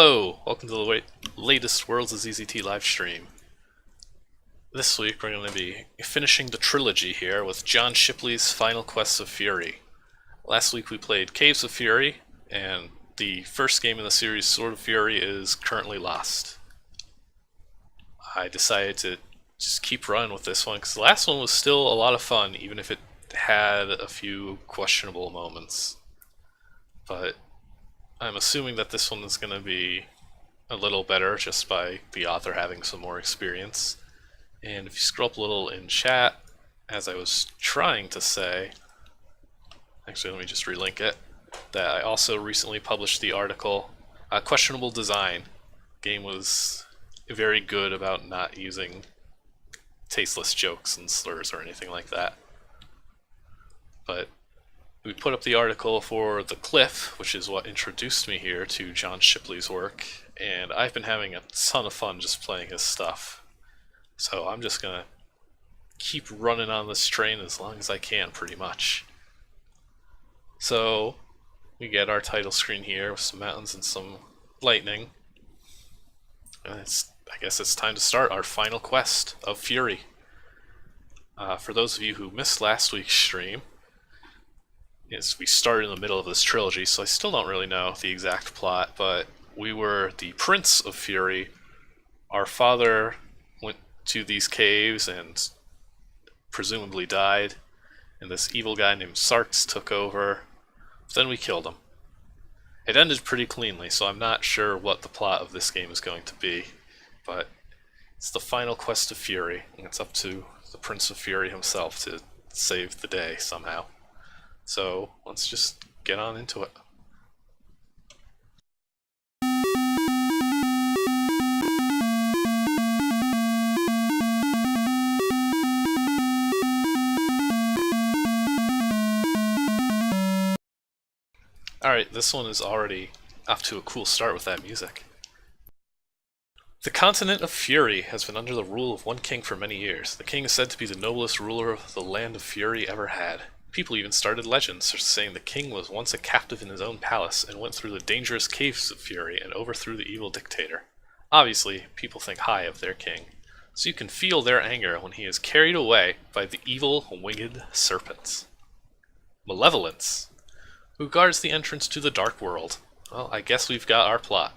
Hello, welcome to the latest Worlds of ZZT livestream. This week we're going to be finishing the trilogy here with John Shipley's Final Quest of Fury. Last week we played Caves of Fury, and the first game in the series, Sword of Fury, is currently lost. I decided to just keep running with this one because the last one was still a lot of fun, even if it had a few questionable moments. But I'm assuming that this one is going to be a little better just by the author having some more experience. And if you scroll up a little in chat, as I was trying to say, actually let me just relink it, that I also recently published the article, Questionable Design. Game was very good about not using tasteless jokes and slurs or anything like that. But we put up the article for The Cliff, which is what introduced me here to John Shipley's work, and I've been having a ton of fun just playing his stuff. So I'm just gonna keep running on this train as long as I can, pretty much. So we get our title screen here with some mountains and some lightning. And I guess it's time to start our final quest of Fury. For those of you who missed last week's stream, we started in the middle of this trilogy, so I still don't really know the exact plot, but we were the Prince of Fury. Our father went to these caves and presumably died, and this evil guy named Sarks took over. Then we killed him. It ended pretty cleanly, so I'm not sure what the plot of this game is going to be, but it's the final quest of Fury, and it's up to the Prince of Fury himself to save the day somehow. So let's just get on into it. Alright, this one is already off to a cool start with that music. The continent of Fury has been under the rule of one king for many years. The king is said to be the noblest ruler of the land of Fury ever had. People even started legends saying the king was once a captive in his own palace and went through the dangerous caves of Fury and overthrew the evil dictator. Obviously, people think high of their king, so you can feel their anger when he is carried away by the evil winged serpents. Malevolence. Who guards the entrance to the dark world? Well, I guess we've got our plot.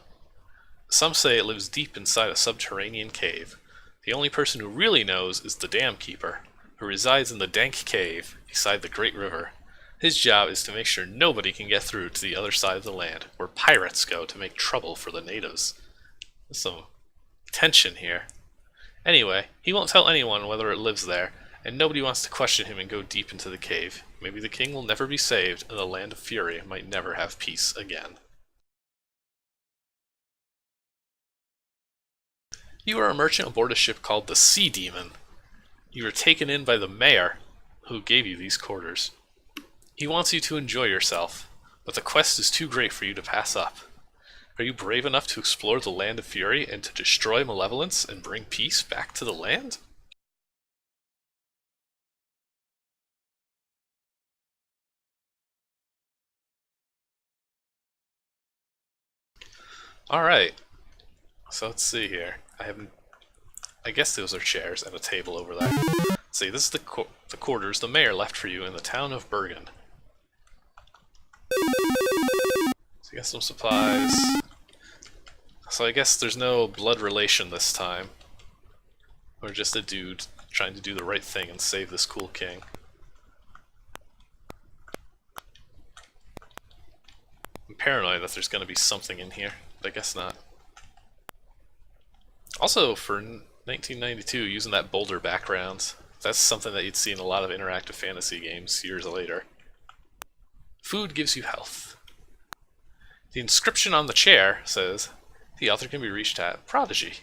Some say it lives deep inside a subterranean cave. The only person who really knows is the Dam Keeper, who resides in the dank cave beside the great river. His job is to make sure nobody can get through to the other side of the land, where pirates go to make trouble for the natives. There's some tension here. Anyway, he won't tell anyone whether it lives there, and nobody wants to question him and go deep into the cave. Maybe the king will never be saved, and the land of Fury might never have peace again. You are a merchant aboard a ship called the Sea Demon. You were taken in by the mayor, who gave you these quarters. He wants you to enjoy yourself, but the quest is too great for you to pass up. Are you brave enough to explore the land of Fury and to destroy malevolence and bring peace back to the land? Alright, so let's see here. I guess those are chairs and a table over there. Let's see, this is the quarters the mayor left for you in the town of Bergen. So you got some supplies. So I guess there's no blood relation this time. We're just a dude trying to do the right thing and save this cool king. I'm paranoid that there's going to be something in here, but I guess not. Also, for 1992, using that boulder background, that's something that you'd see in a lot of interactive fantasy games years later. Food gives you health. The inscription on the chair says, the author can be reached at Prodigy.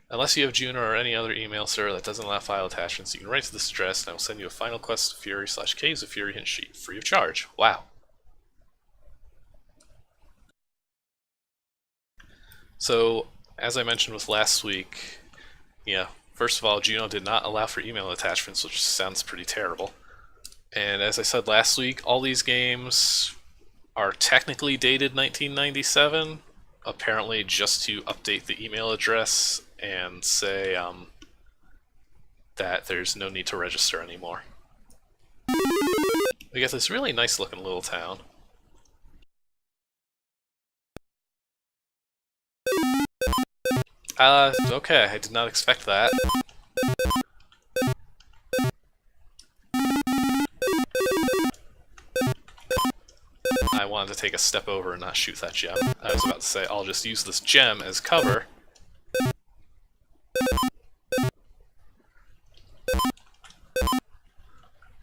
Unless you have Juno or any other email server that doesn't allow file attachments, you can write to this address and I will send you a Final Quest of Fury / Caves of Fury hint sheet, free of charge. Wow. So, as I mentioned with last week, first of all, Juno did not allow for email attachments, which sounds pretty terrible. And as I said last week, all these games are technically dated 1997, apparently just to update the email address and say that there's no need to register anymore. We got this really nice looking little town. Okay, I did not expect that. I wanted to take a step over and not shoot that gem. I was about to say, I'll just use this gem as cover.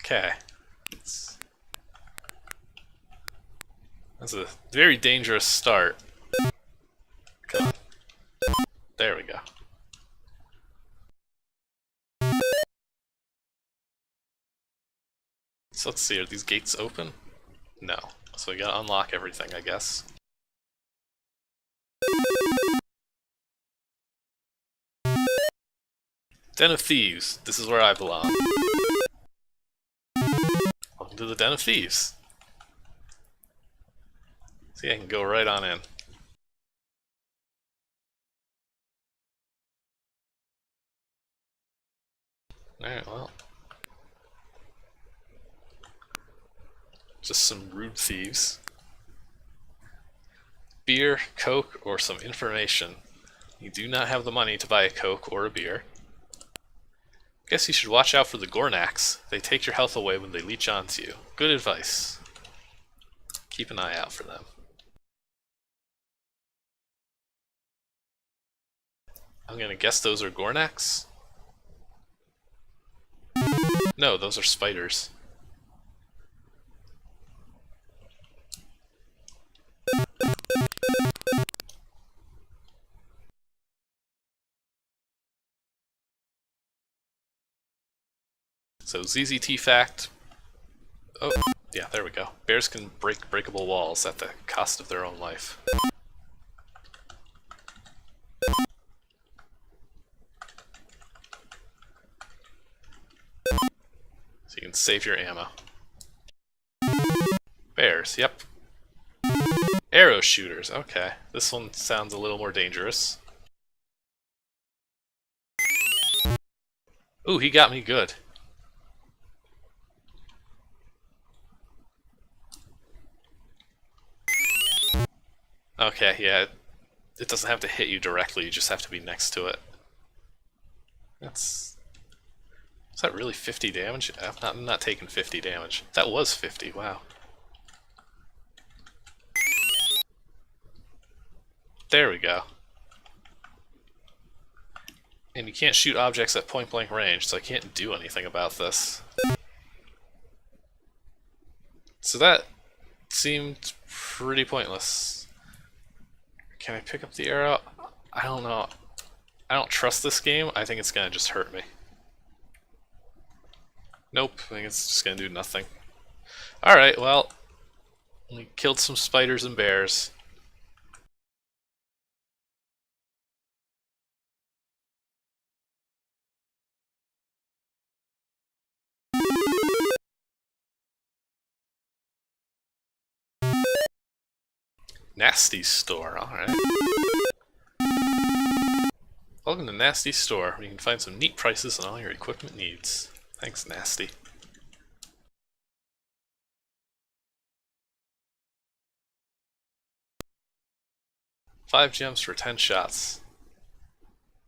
Okay. That's a very dangerous start. Come on. There we go. So let's see, are these gates open? No. So we gotta unlock everything, I guess. Den of Thieves. This is where I belong. Welcome to the Den of Thieves. See, I can go right on in. Alright, well. Just some rude thieves. Beer, Coke, or some information. You do not have the money to buy a Coke or a beer. Guess you should watch out for the Gornaks. They take your health away when they leech onto you. Good advice. Keep an eye out for them. I'm gonna guess those are Gornaks? No, those are spiders. So ZZT fact. Oh, yeah, there we go. Bears can break breakable walls at the cost of their own life. So you can save your ammo. Bears, yep. Arrow shooters, okay. This one sounds a little more dangerous. Ooh, he got me good. Okay, yeah, it doesn't have to hit you directly, you just have to be next to it. Is that really 50 damage? I'm not taking 50 damage. That was 50, wow. There we go. And you can't shoot objects at point blank range, so I can't do anything about this. So that seemed pretty pointless. Can I pick up the arrow? I don't know. I don't trust this game. I think it's gonna just hurt me. Nope, I think it's just gonna do nothing. Alright, well, we killed some spiders and bears. Nasty Store, alright. Welcome to Nasty Store, where you can find some neat prices on all your equipment needs. Thanks, Nasty. Five gems for 10 shots.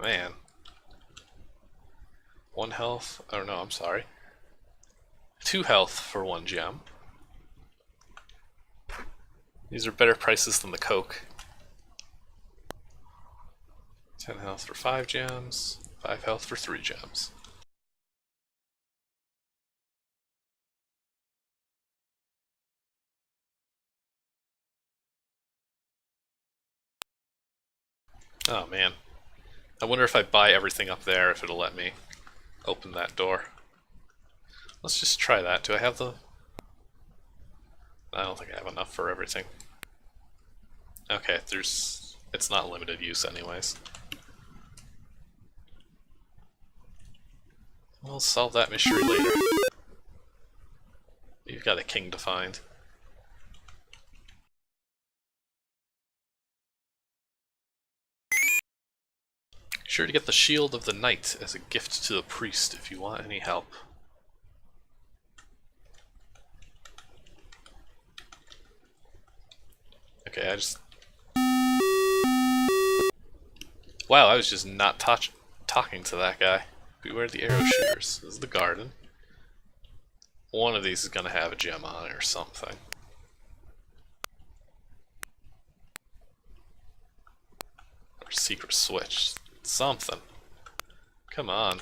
Man. 1 health. Oh no, I'm sorry. 2 health for 1 gem. These are better prices than the Coke. 10 health for 5 gems. 5 health for 3 gems. Oh man. I wonder if I buy everything up there, if it'll let me open that door. Let's just try that. Do I have the... I don't think I have enough for everything. Okay, it's not limited use anyways. We'll solve that mystery later. You've got a king to find. Be sure to get the Shield of the Knight as a gift to the priest if you want any help. Okay, wow, I was just not talking to that guy. Beware the arrow shooters. This is the garden. One of these is gonna have a gem on it or something. Or secret switch. Something. Come on.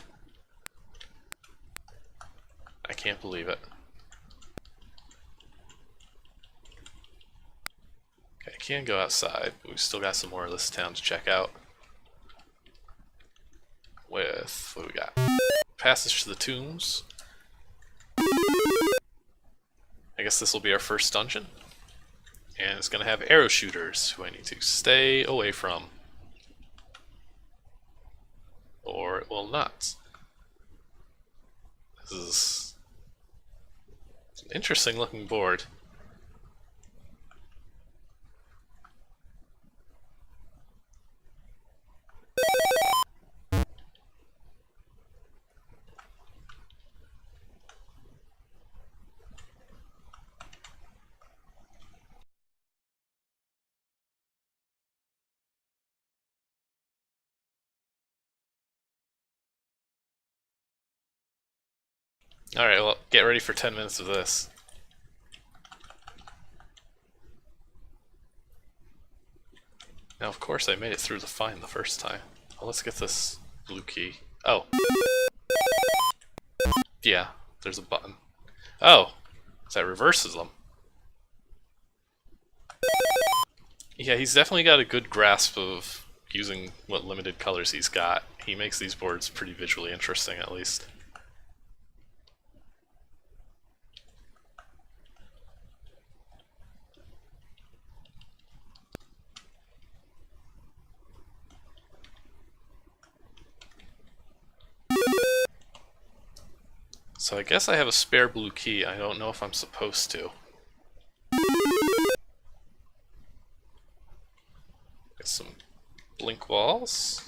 I can't believe it. Okay, I can't go outside, but we've still got some more of this town to check out. With, what do we got? Passage to the tombs. I guess this will be our first dungeon. And it's going to have arrow shooters, who I need to stay away from. Or it will not. This is an interesting looking board. Alright, well, get ready for 10 minutes of this. Now, of course, I made it through the find the first time. Well, let's get this blue key. Oh. Yeah, there's a button. Oh, that reverses them. Yeah, he's definitely got a good grasp of using what limited colors he's got. He makes these boards pretty visually interesting, at least. So I guess I have a spare blue key. I don't know if I'm supposed to. Get some blink walls.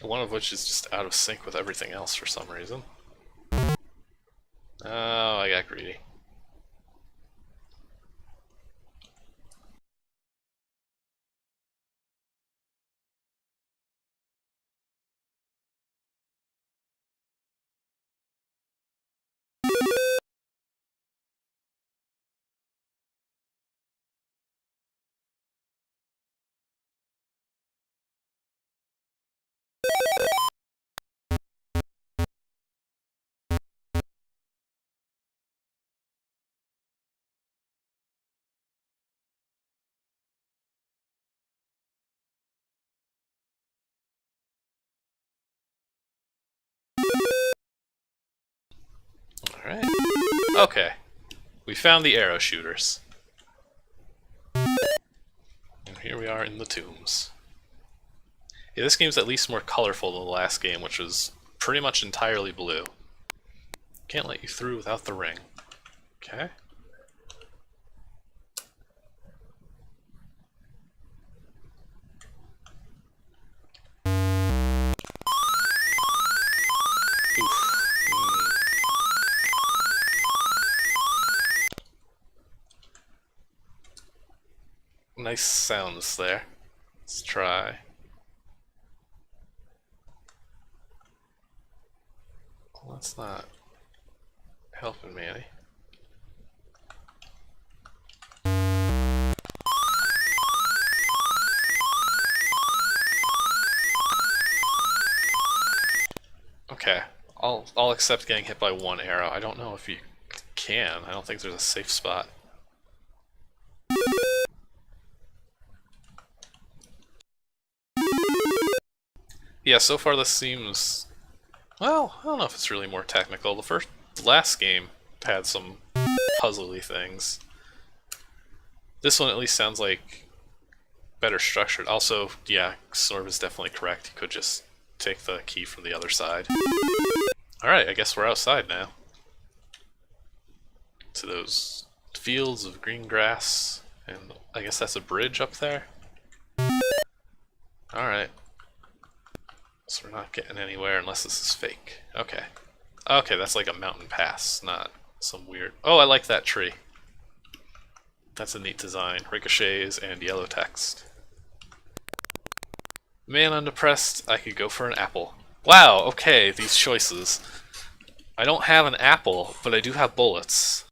One of which is just out of sync with everything else for some reason. Oh, I got greedy. Alright. Okay. We found the arrow shooters. And here we are in the tombs. Yeah, this game's at least more colorful than the last game, which was pretty much entirely blue. Can't let you through without the ring. Okay. Nice sounds there. Let's try. Well, that's not helping me any. Okay, I'll accept getting hit by one arrow. I don't know if you can. I don't think there's a safe spot. Yeah, so far this seems... Well, I don't know if it's really more technical. The last game had some puzzly things. This one at least sounds like better structured. Also, yeah, Sorb is definitely correct. You could just take the key from the other side. Alright, I guess we're outside now. To those fields of green grass. And I guess that's a bridge up there? Alright. So we're not getting anywhere unless this is fake. Okay. Okay, that's like a mountain pass, not some weird... Oh, I like that tree. That's a neat design. Ricochets and yellow text. Man, I'm depressed. I could go for an apple. Wow, okay, these choices. I don't have an apple, but I do have bullets.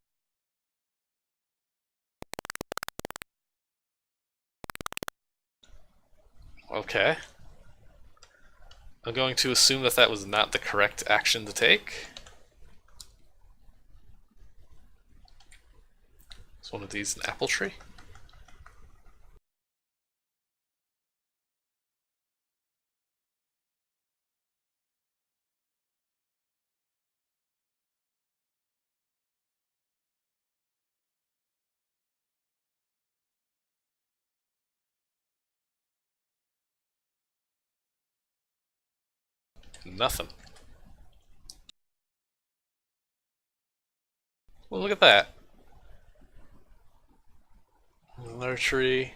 Okay. I'm going to assume that that was not the correct action to take. Is one of these an apple tree? Nothing. Well, look at that. Another tree.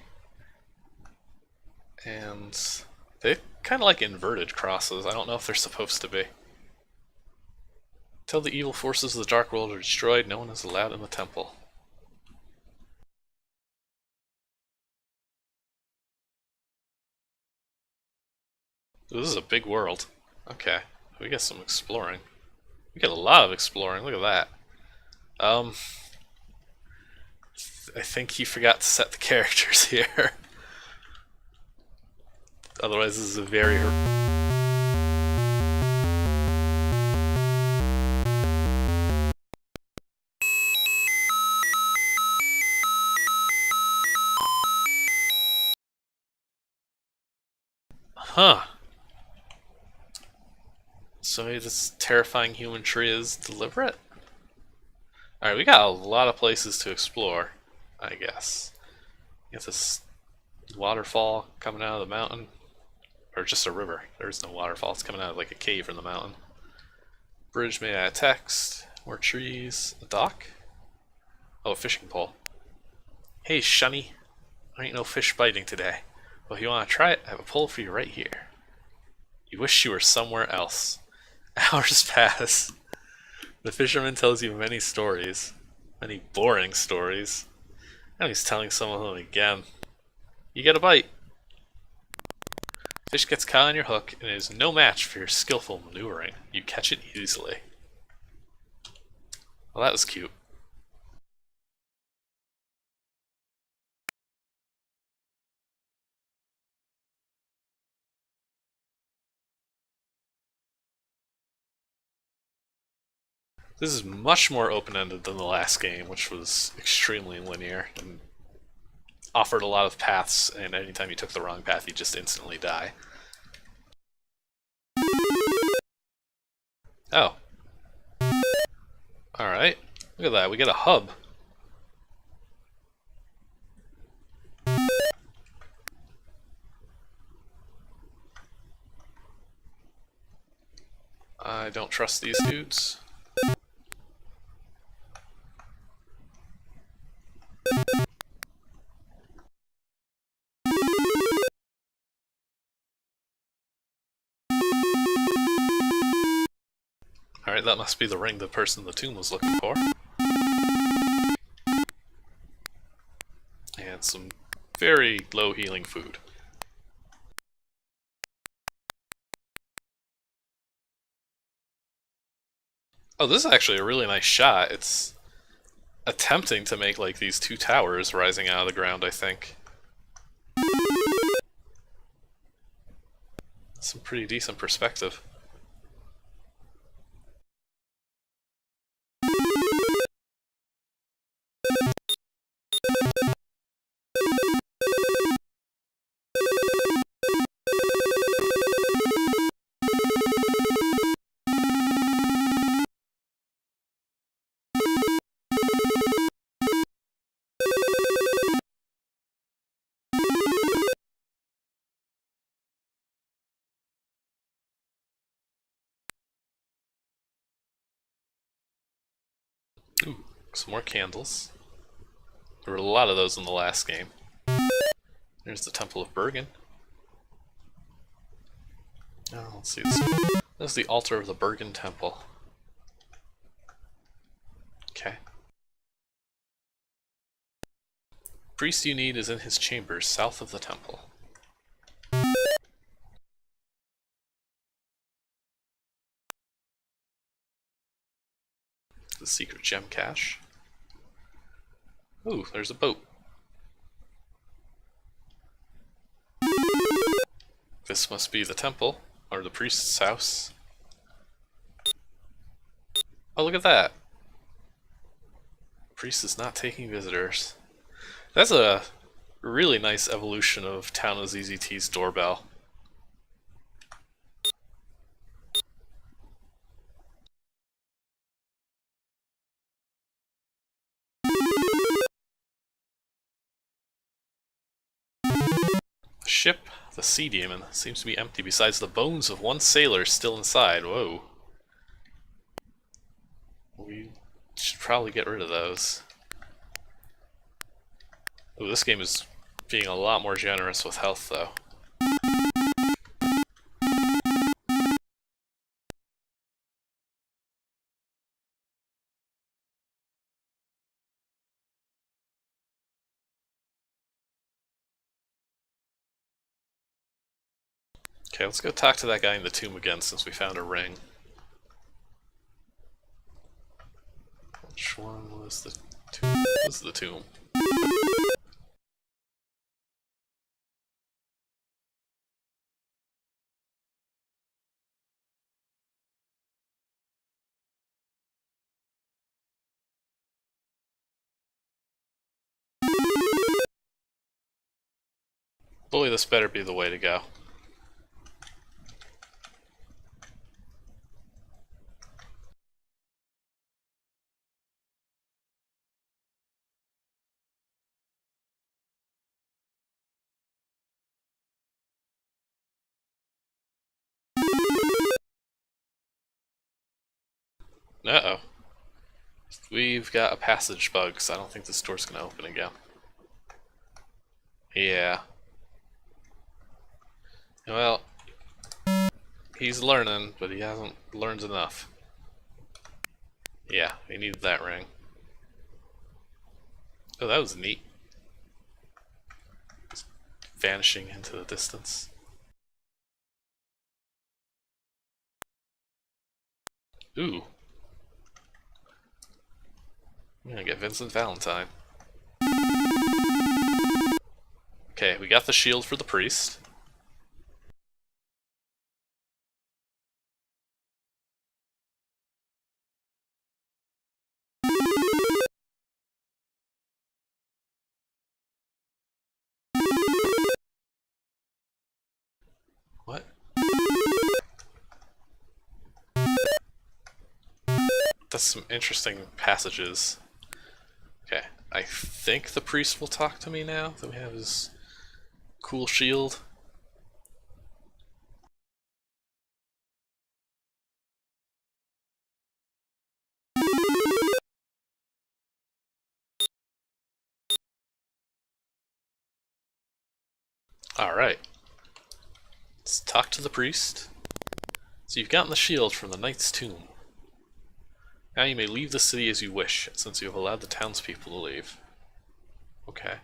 And they're kind of like inverted crosses. I don't know if they're supposed to be. Until the evil forces of the Dark World are destroyed, no one is allowed in the temple. Ooh, this is a big world. Okay, we got some exploring. We got a lot of exploring, look at that. I think he forgot to set the characters here. Otherwise this is a very... Huh. So maybe this terrifying human tree is deliberate? Alright, we got a lot of places to explore, I guess. You got this waterfall coming out of the mountain. Or just a river. There's no waterfall, it's coming out of like a cave in the mountain. Bridge made out of text. More trees. A dock? Oh, a fishing pole. Hey, Shunny. There ain't no fish biting today. Well, if you want to try it, I have a pole for you right here. You wish you were somewhere else. Hours pass. The fisherman tells you many stories. Many boring stories. Now he's telling some of them again. You get a bite. Fish gets caught on your hook, and it is no match for your skillful maneuvering. You catch it easily. Well, that was cute. This is much more open-ended than the last game, which was extremely linear and offered a lot of paths, and anytime you took the wrong path, you just instantly die. Oh. Alright. Look at that, we get a hub. I don't trust these dudes. Alright, that must be the ring the person in the tomb was looking for. And some very low healing food. Oh, this is actually a really nice shot. It's attempting to make like these two towers rising out of the ground, I think. Some pretty decent perspective. Ooh, some more candles. There were a lot of those in the last game. There's the Temple of Bergen. Oh, let's see this. This is the altar of the Bergen Temple. Okay. Priest you need is in his chambers south of the temple. The secret gem cache. Ooh, there's a boat. This must be the temple, or the priest's house. Oh, look at that! The priest is not taking visitors. That's a really nice evolution of Town of ZZT's doorbell. The ship, the Sea Demon, seems to be empty besides the bones of one sailor still inside. Whoa. We should probably get rid of those. Ooh, this game is being a lot more generous with health, though. Okay, let's go talk to that guy in the tomb again since we found a ring. Which one was the tomb? This is the tomb. Boy, this better be the way to go. Uh-oh. We've got a passage bug, so I don't think this door's gonna open again. Yeah. Well, he's learning, but he hasn't learned enough. Yeah, we need that ring. Oh, that was neat. Just vanishing into the distance. Ooh. I'm gonna get Vincent Valentine. Okay, we got the shield for the priest. What? That's some interesting passages. Okay, I think the priest will talk to me now that we have his cool shield. Alright. Let's talk to the priest. So you've gotten the shield from the knight's tomb. Now you may leave the city as you wish, since you have allowed the townspeople to leave. Okay.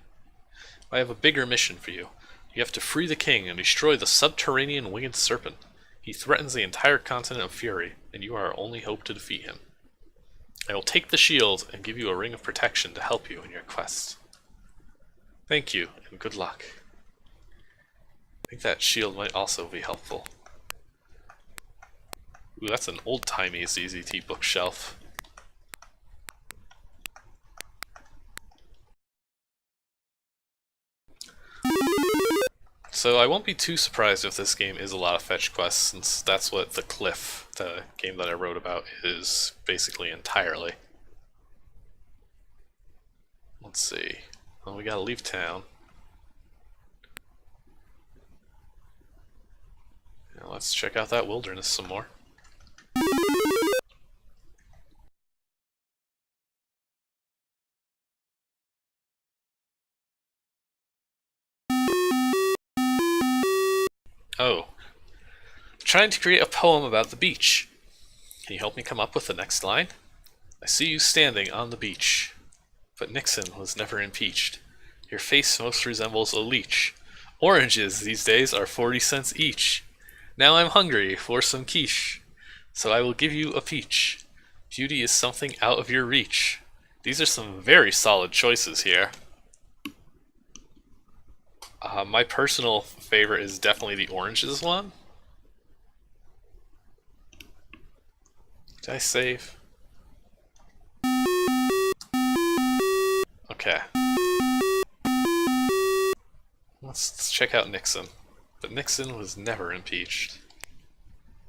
I have a bigger mission for you. You have to free the king and destroy the subterranean winged serpent. He threatens the entire continent of Fury, and you are our only hope to defeat him. I will take the shield and give you a ring of protection to help you in your quest. Thank you, and good luck. I think that shield might also be helpful. Ooh, that's an old-timey ZZT bookshelf. So I won't be too surprised if this game is a lot of fetch quests, since that's what The Cliff, the game that I wrote about, is basically entirely. Let's see. Well, we gotta leave town. Now let's check out that wilderness some more. Oh. Trying to create a poem about the beach. Can you help me come up with the next line? I see you standing on the beach. But Nixon was never impeached. Your face most resembles a leech. Oranges these days are 40 cents each. Now I'm hungry for some quiche. So I will give you a peach. Beauty is something out of your reach. These are some very solid choices here. My personal favorite is definitely the oranges one. Did I save? Okay. Let's check out Nixon. But Nixon was never impeached.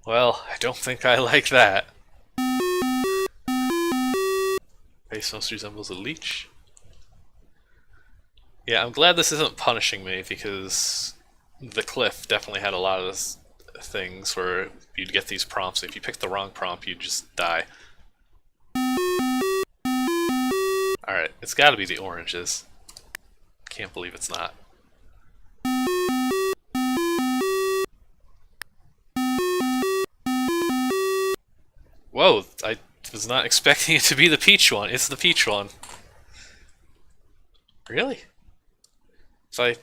Well, I don't think I like that. Face most resembles a leech. Yeah, I'm glad this isn't punishing me because the cliff definitely had a lot of things where you'd get these prompts. If you picked the wrong prompt, you'd just die. Alright, it's gotta be the oranges. Can't believe it's not. Whoa, I was not expecting it to be the peach one. It's the peach one. Really? If I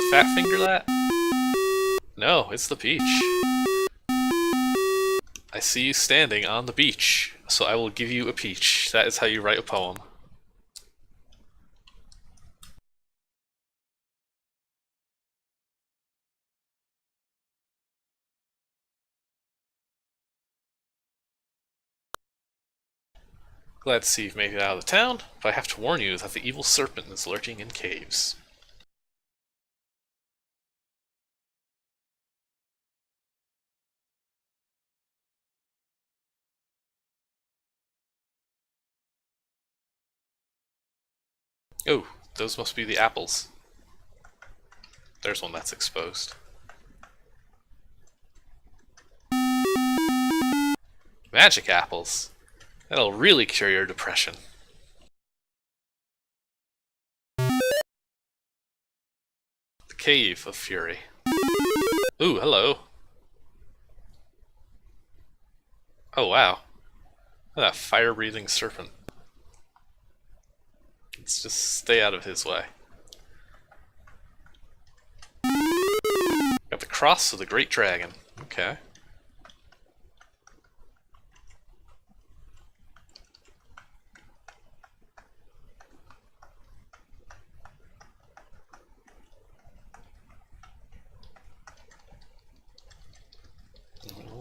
fat finger that? No, it's the peach. I see you standing on the beach, so I will give you a peach. That is how you write a poem. Glad to see you've made it out of the town, but I have to warn you that the evil serpent is lurking in caves. Oh, those must be the apples. There's one that's exposed. Magic apples! That'll really cure your depression. The Cave of Fury. Ooh, hello. Oh, wow. Look at that fire-breathing serpent. Let's just stay out of his way. Got the cross of the Great Dragon. Okay.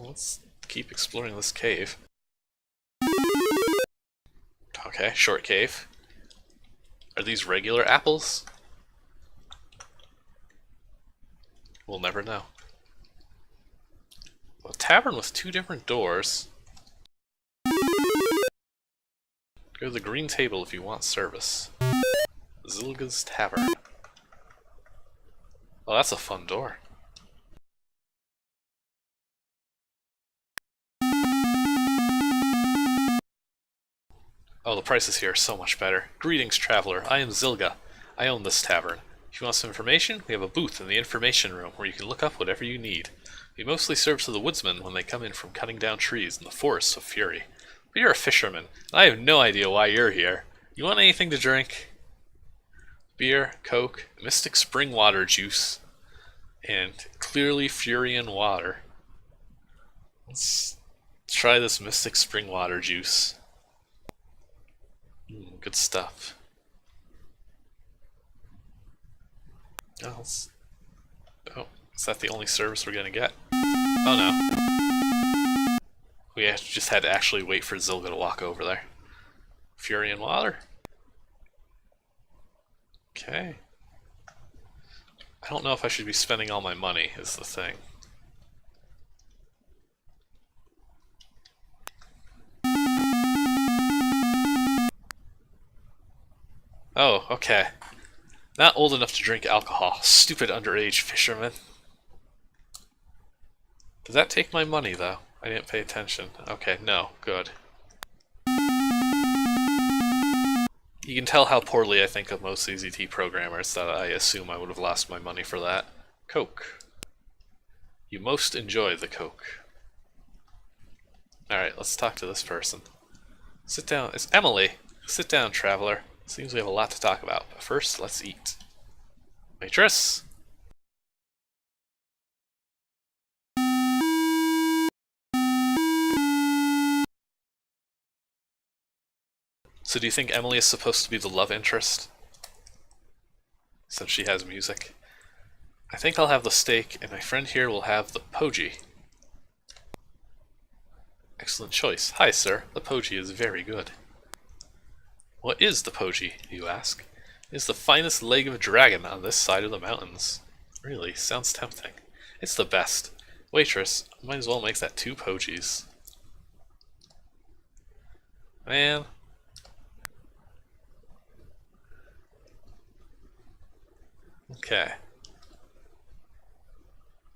Let's keep exploring this cave. Okay, short cave. Are these regular apples? We'll never know. A tavern with 2 different doors. Go to the green table if you want service. Zilga's Tavern. Oh, that's a fun door. Oh, the prices here are so much better. Greetings, traveler. I am Zilga. I own this tavern. If you want some information, we have a booth in the information room where you can look up whatever you need. We mostly serve to the woodsmen when they come in from cutting down trees in the forests of Fury. But you're a fisherman, and I have no idea why you're here. You want anything to drink? Beer, Coke, Mystic Spring Water Juice, and clearly Furian water. Let's try this Mystic Spring Water Juice. Good stuff. Oh, is that the only service we're gonna get? Oh no. We just had to actually wait for Zilga to walk over there. Fury and water. Okay. I don't know if I should be spending all my money, is the thing. Oh, okay. Not old enough to drink alcohol. Stupid underage fisherman. Does that take my money, though? I didn't pay attention. Okay, no. Good. You can tell how poorly I think of most CZT programmers that I assume I would have lost my money for that. Coke. You most enjoy the Coke. Alright, let's talk to this person. Sit down. It's Emily. Sit down, traveler. Seems we have a lot to talk about, but first, let's eat. Waitress? So do you think Emily is supposed to be the love interest? Since she has music? I think I'll have the steak, and my friend here will have the poji. Excellent choice. Hi, sir. The poji is very good. What is the poji, you ask? It is the finest leg of a dragon on this side of the mountains. Really, sounds tempting. It's the best. Waitress, might as well make that 2 pojis. Man. Okay.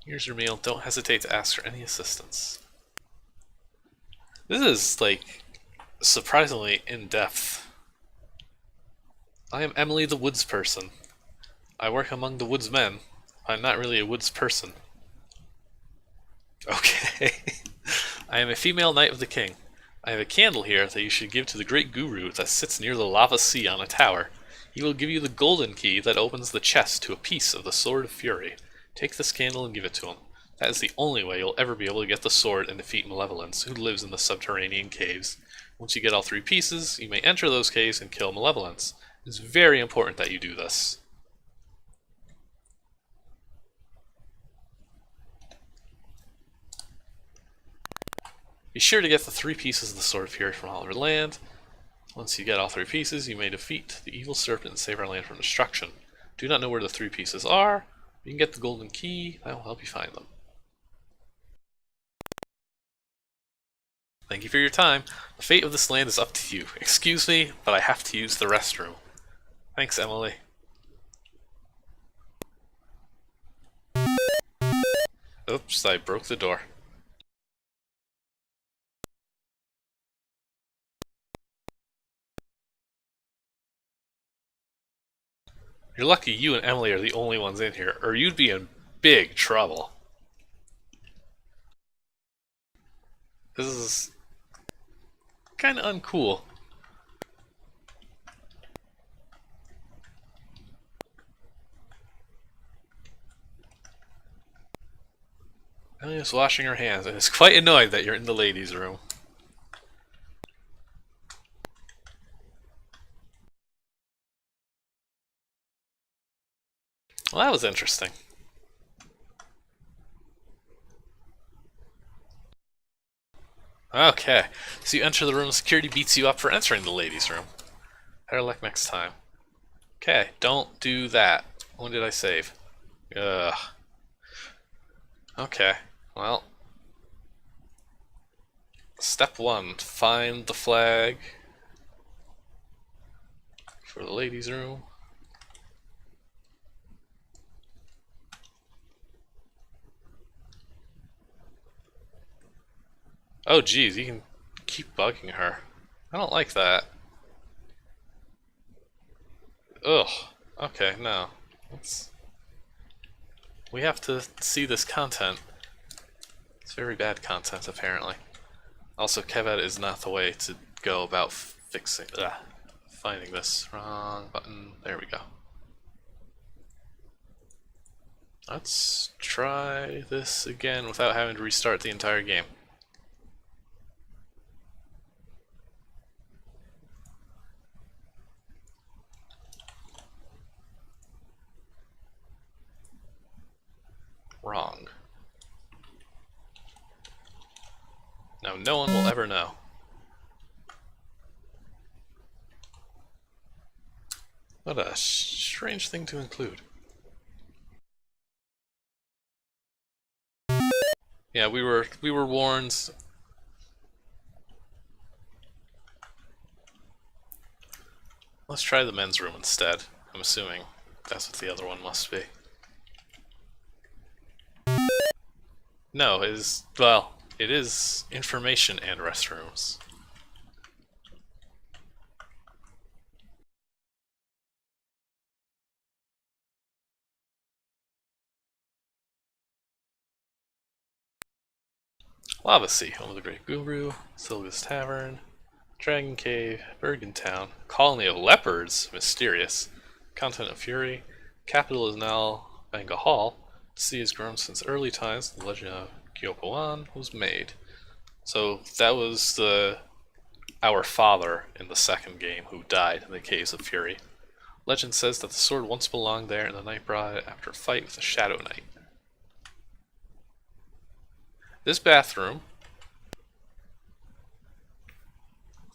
Here's your meal. Don't hesitate to ask for any assistance. This is, like, surprisingly in-depth. I am Emily the Woods Person. I work among the woodsmen. I'm not really a woods person. Okay. I am a female knight of the king. I have a candle here that you should give to the great guru that sits near the lava sea on a tower. He will give you the golden key that opens the chest to a piece of the Sword of Fury. Take this candle and give it to him. That is the only way you'll ever be able to get the sword and defeat Malevolence, who lives in the subterranean caves. Once you get all 3 pieces, you may enter those caves and kill Malevolence. It is very important that you do this. Be sure to get the 3 pieces of the Sword of Fury from all over land. Once you get all 3 pieces, you may defeat the evil serpent and save our land from destruction. Do not know where the 3 pieces are. You can get the golden key. That will help you find them. Thank you for your time. The fate of this land is up to you. Excuse me, but I have to use the restroom. Thanks, Emily. Oops, I broke the door. You're lucky you and Emily are the only ones in here, or you'd be in big trouble. This is kind of uncool. Emily is washing her hands and is quite annoyed that you're in the ladies' room. Well, that was interesting. Okay, so you enter the room, security beats you up for entering the ladies' room. Better luck next time. Okay, don't do that. When did I save? Ugh. Okay, well. Step 1, find the flag for the ladies' room. Oh geez, you can keep bugging her. I don't like that. Ugh. Okay, no. We have to see this content. It's very bad content, apparently. Also, Kevet is not the way to go about finding this. Wrong button. There we go. Let's try this again without having to restart the entire game. Wrong. Now no one will ever know. What a strange thing to include. Yeah, we were warned. Let's try the men's room instead. I'm assuming that's what the other one must be. No, it is information and restrooms. Lava Sea, home of the Great Guru, Sylva's Tavern, Dragon Cave, Bergen Town, Colony of Leopards, mysterious, Continent of Fury, capital is now Benga Hall. The sea has grown since early times. The legend of Kyopoan was made. So that was our father in the second game who died in the Caves of Fury. Legend says that the sword once belonged there, and the knight brought it after a fight with the Shadow Knight. This bathroom.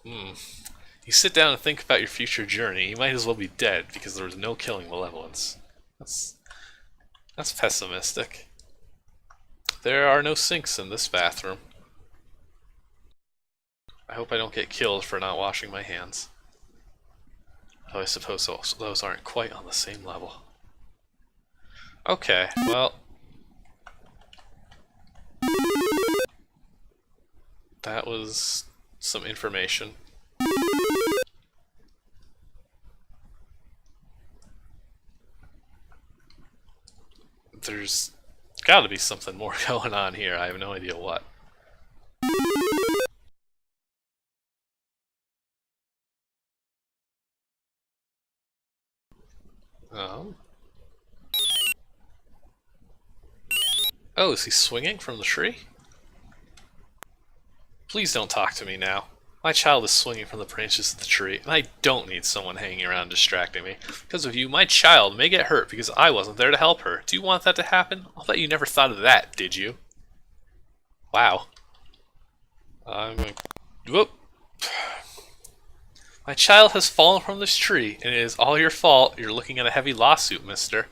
You sit down and think about your future journey, you might as well be dead because there was no killing malevolence. That's pessimistic. There are no sinks in this bathroom. I hope I don't get killed for not washing my hands. Though I suppose those aren't quite on the same level. Okay, well... that was some information. There's gotta be something more going on here. I have no idea what. Oh, is he swinging from the tree? Please don't talk to me now. My child is swinging from the branches of the tree, and I don't need someone hanging around distracting me. Because of you, my child may get hurt because I wasn't there to help her. Do you want that to happen? I'll bet you never thought of that, did you? Wow. I'm going... Whoop! My child has fallen from this tree, and it is all your fault. You're looking at a heavy lawsuit, mister.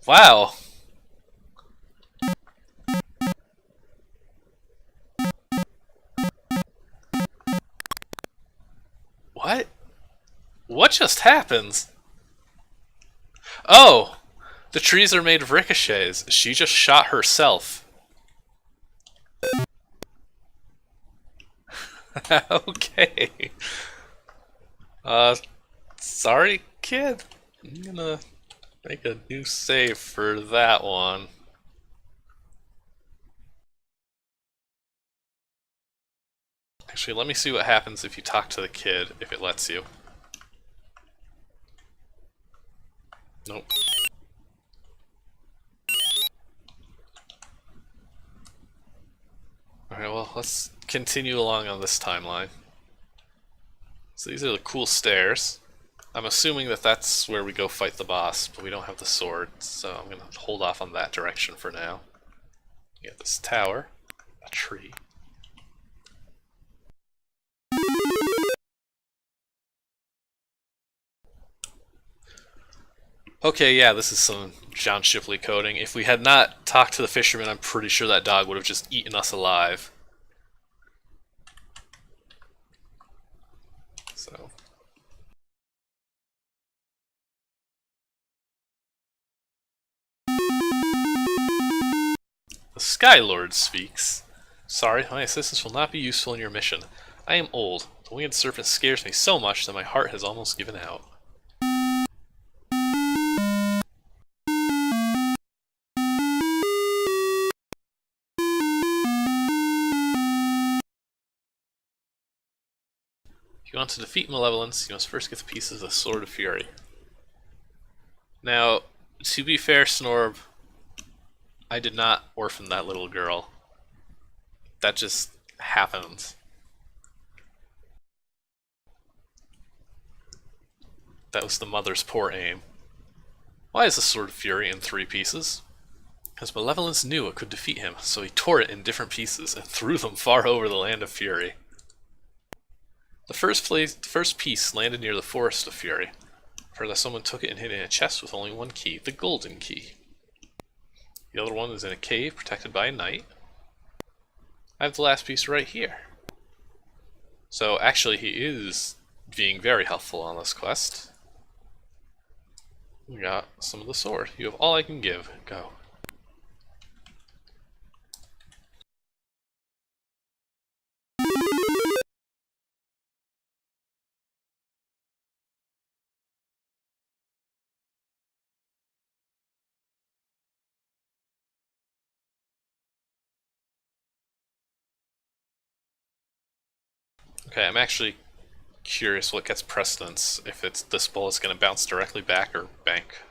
Wow. What? What just happened? Oh! The trees are made of ricochets. She just shot herself. Okay. Sorry, kid. I'm gonna make a new save for that one. Actually, let me see what happens if you talk to the kid, if it lets you. Nope. Alright, well, let's continue along on this timeline. So these are the cool stairs. I'm assuming that that's where we go fight the boss, but we don't have the sword, so I'm gonna hold off on that direction for now. We got this tower, a tree. Okay, yeah, this is some John Shipley coding. If we had not talked to the fisherman, I'm pretty sure that dog would have just eaten us alive. So... the Sky Lord speaks. Sorry, my assistance will not be useful in your mission. I am old. The winged serpent scares me so much that my heart has almost given out. If you want to defeat malevolence, you must first get the pieces of the Sword of Fury. Now, to be fair, Snorb, I did not orphan that little girl. That just happened. That was the mother's poor aim. Why is the Sword of Fury in 3 pieces? Because Malevolence knew it could defeat him, so he tore it in different pieces and threw them far over the land of Fury. The first piece landed near the Forest of Fury. I've heard that someone took it and hid it in a chest with only one key, the Golden Key. The other one is in a cave protected by a knight. I have the last piece right here. So actually he is being very helpful on this quest. We got some of the sword. You have all I can give. Go. Okay, I'm actually curious what gets precedence, if it's this bullet's gonna bounce directly back or bank.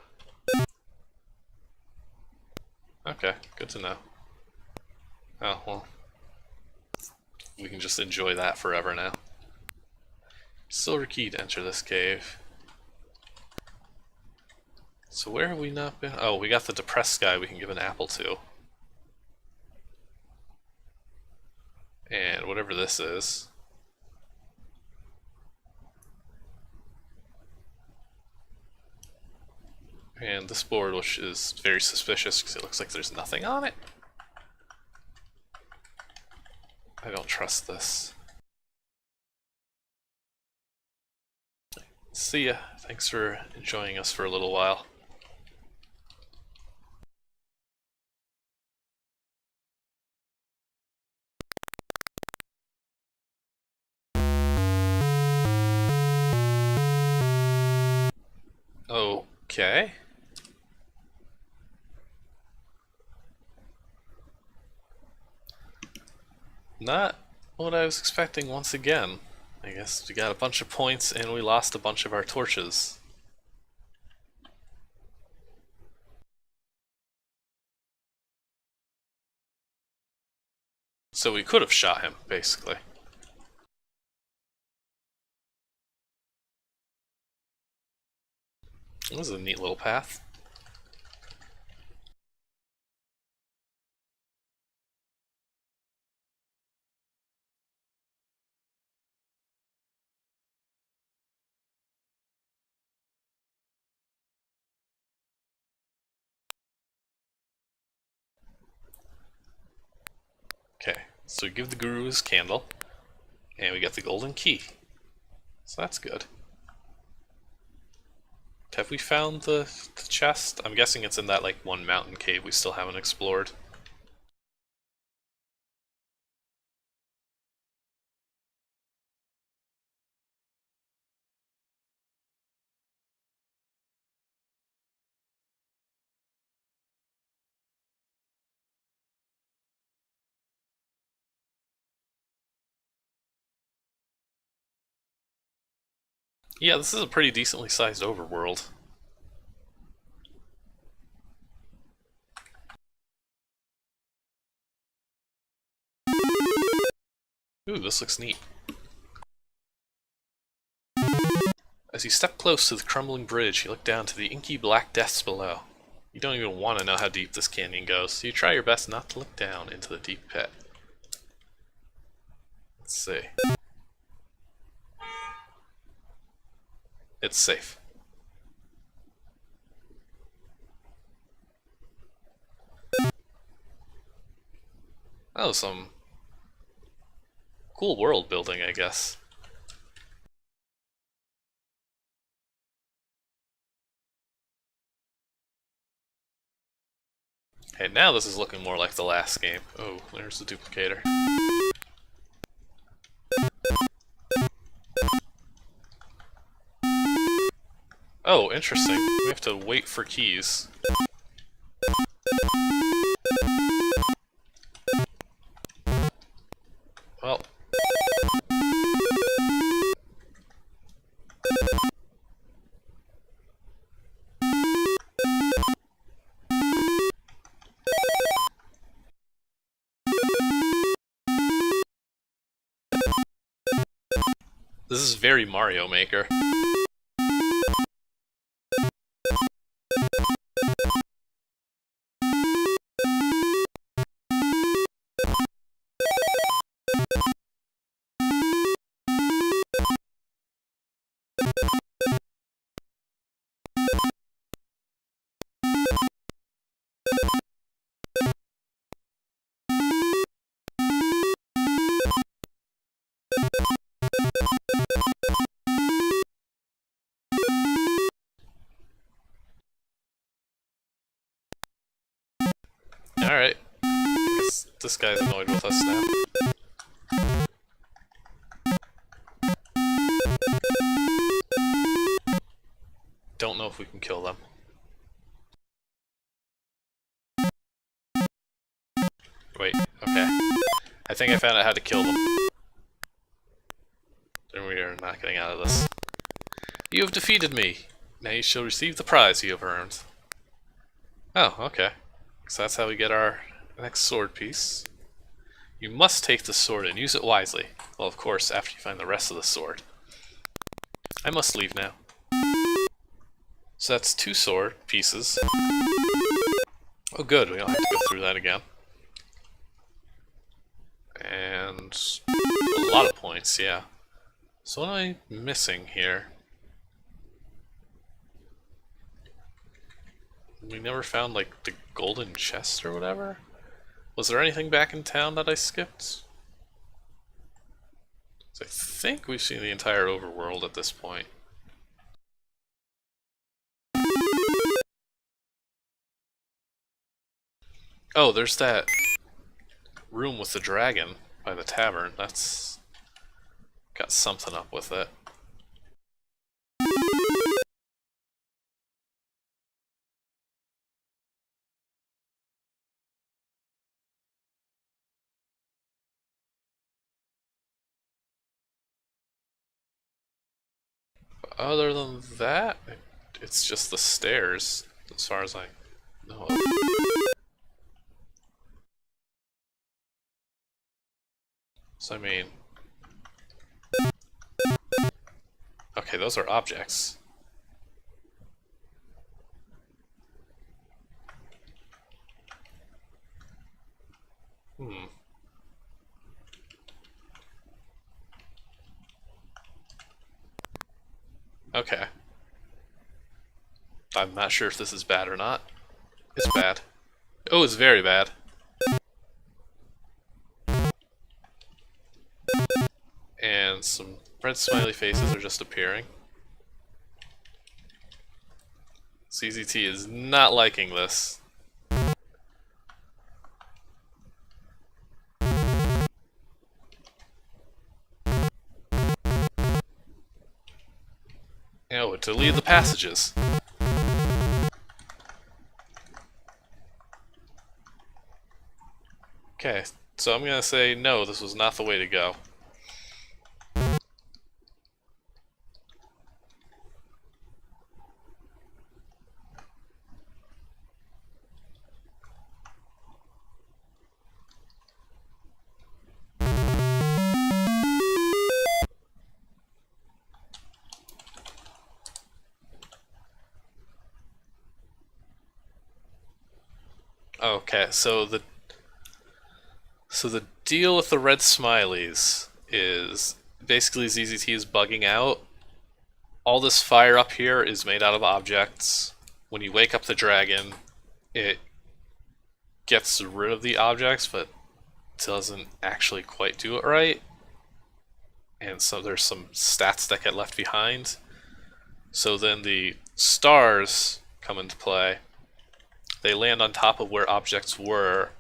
Okay, good to know. Oh, well. We can just enjoy that forever now. Silver key to enter this cave. So where have we not been? Oh, we got the depressed guy we can give an apple to. And whatever this is. And this board, which is very suspicious because it looks like there's nothing on it. I don't trust this. See ya. Thanks for enjoying us for a little while. Okay. Not what I was expecting once again. I guess we got a bunch of points and we lost a bunch of our torches. So we could have shot him, basically. This is a neat little path. Okay, so we give the guru his candle, and we get the golden key. So that's good. Have we found the chest? I'm guessing it's in that like one mountain cave we still haven't explored. Yeah, this is a pretty decently sized overworld. Ooh, this looks neat. As you step close to the crumbling bridge, you look down to the inky black depths below. You don't even want to know how deep this canyon goes, so you try your best not to look down into the deep pit. Let's see. It's safe. Oh, some cool world building, I guess. Hey, now this is looking more like the last game. Oh, there's the duplicator. Oh, interesting. We have to wait for keys. Well. This is very Mario Maker. Alright. Guess this guy's annoyed with us now. Don't know if we can kill them. Wait, okay. I think I found out how to kill them. Then we are not getting out of this. You have defeated me. Now you shall receive the prize you have earned. Oh, okay. So that's how we get our next sword piece. You must take the sword and use it wisely. Well, of course, after you find the rest of the sword. I must leave now. So that's 2 sword pieces. Oh good, we don't have to go through that again. And a lot of points, yeah. So what am I missing here? We never found, like, the golden chest or whatever? Was there anything back in town that I skipped? I think we've seen the entire overworld at this point. Oh, there's that room with the dragon by the tavern. That's got something up with it. But other than that, it's just the stairs, as far as I know of. So I mean... Okay, those are objects. Okay. I'm not sure if this is bad or not. It's bad. Oh, it's very bad. And some red smiley faces are just appearing. CZT is not liking this. Oh, to lead the passages. Okay, so I'm gonna say no, this was not the way to go. Okay, so the deal with the red smileys is basically ZZT is bugging out. All this fire up here is made out of objects. When you wake up the dragon, it gets rid of the objects, but doesn't actually quite do it right. And so there's some stats that get left behind. So then the stars come into play. They land on top of where objects were,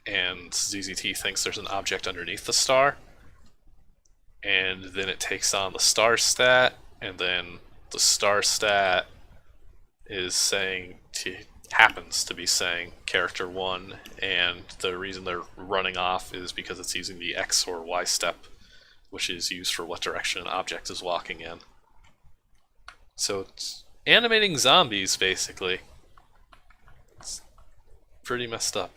and ZZT thinks there's an object underneath the star, and then it takes on the star stat, and then the star stat is saying happens to be saying character 1, and the reason they're running off is because it's using the X or Y step, which is used for what direction an object is walking in. So it's animating zombies, basically. It's pretty messed up.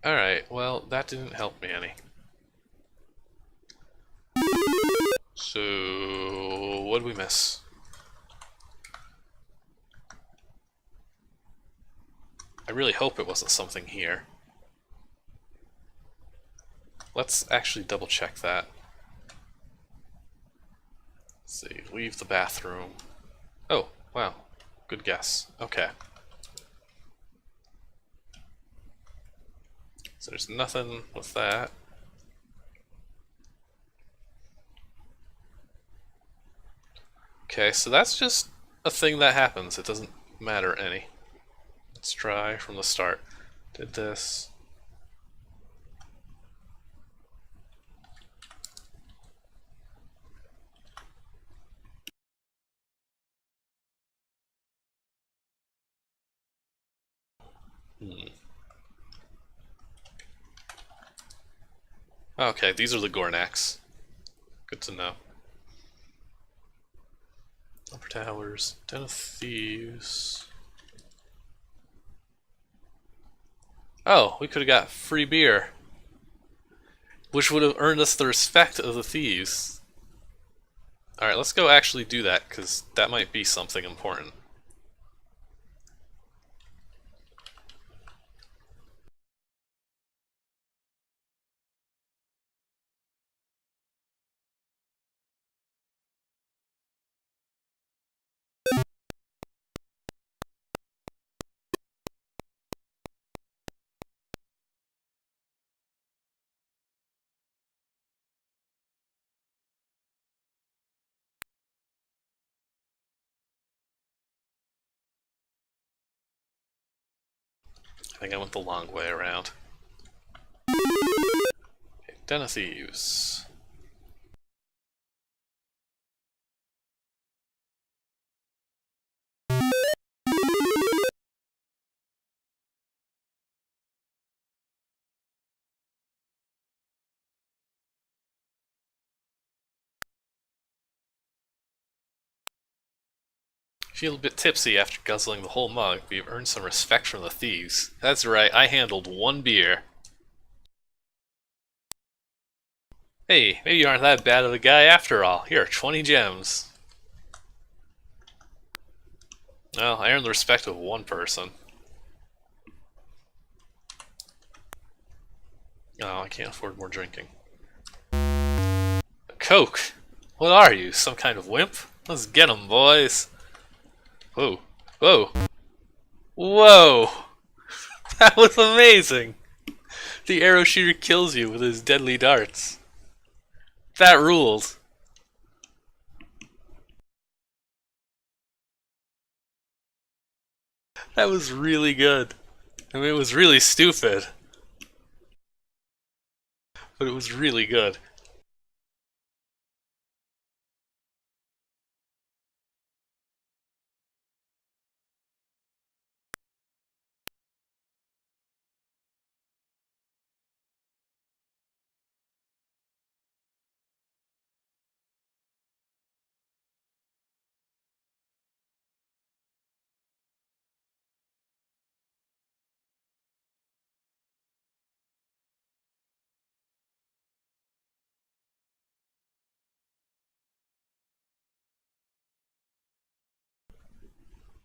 Alright, well, that didn't help me any. So, what did we miss? I really hope it wasn't something here. Let's actually double check that. Let's see, leave the bathroom. Oh, wow. Good guess. Okay. So there's nothing with that. Okay, so that's just a thing that happens. It doesn't matter any. Let's try from the start. Did this. Okay, these are the Gornaks. Good to know. Upper Towers, Den of Thieves. Oh, we could have got free beer, which would have earned us the respect of the thieves. Alright, let's go actually do that, because that might be something important. I think I went the long way around. Okay, Den of Thieves. Feel a bit tipsy after guzzling the whole mug, but you've earned some respect from the thieves. That's right, I handled one beer. Hey, maybe you aren't that bad of a guy after all. Here are 20 gems. Well, I earned the respect of one person. Oh, I can't afford more drinking. Coke! What are you, some kind of wimp? Let's get 'em, boys! Whoa. Whoa! Whoa! That was amazing! The arrow shooter kills you with his deadly darts. That ruled. That was really good. I mean, it was really stupid, but it was really good.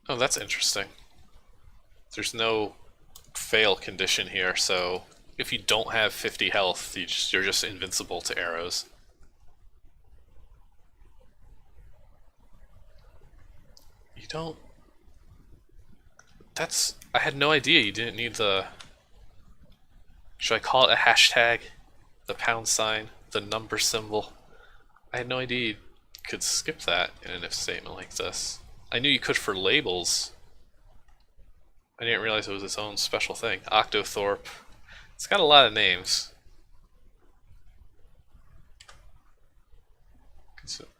Oh, that's interesting. There's no fail condition here, so if you don't have 50 health, you're just invincible to arrows. You don't... That's... I had no idea you didn't need the... Should I call it a hashtag? The pound sign? The number symbol? I had no idea you could skip that in an if statement like this. I knew you could for labels. I didn't realize it was its own special thing. Octothorpe. It's got a lot of names.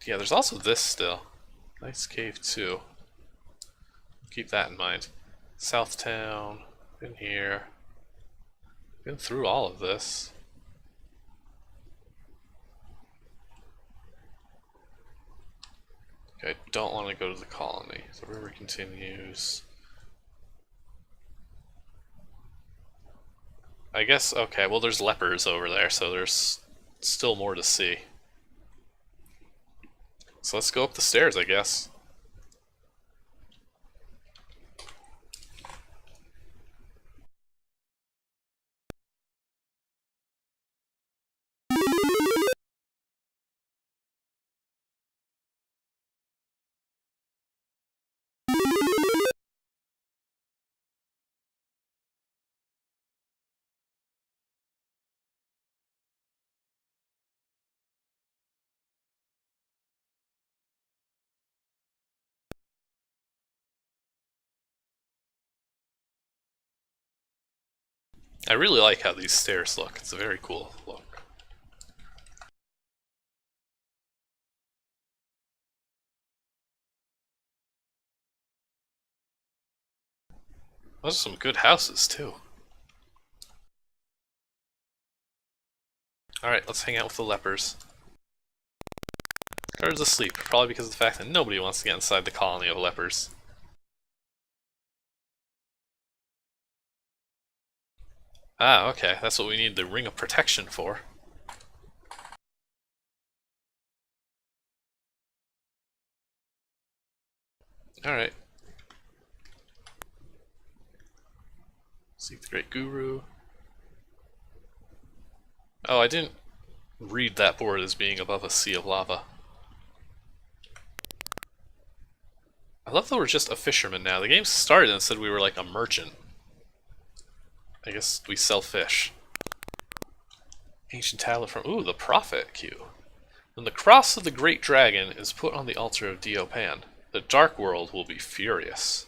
Yeah, there's also this still. Nice Cave 2. Keep that in mind. Southtown. Been here. Been through all of this. Okay, I don't want to go to the colony. The river continues. I guess, okay, well there's lepers over there, so there's still more to see. So let's go up the stairs, I guess. I really like how these stairs look. It's a very cool look. Those are some good houses, too. Alright, let's hang out with the lepers. Guards asleep, probably because of the fact that nobody wants to get inside the colony of lepers. Ah, okay, that's what we need the Ring of Protection for. Alright. Seek the Great Guru. Oh, I didn't read that board as being above a sea of lava. I love that we're just a fisherman now. The game started and said we were like a merchant. I guess we sell fish. Ancient tablet from... Ooh, the Prophet Q. When the cross of the Great Dragon is put on the altar of Diopan, the Dark World will be furious.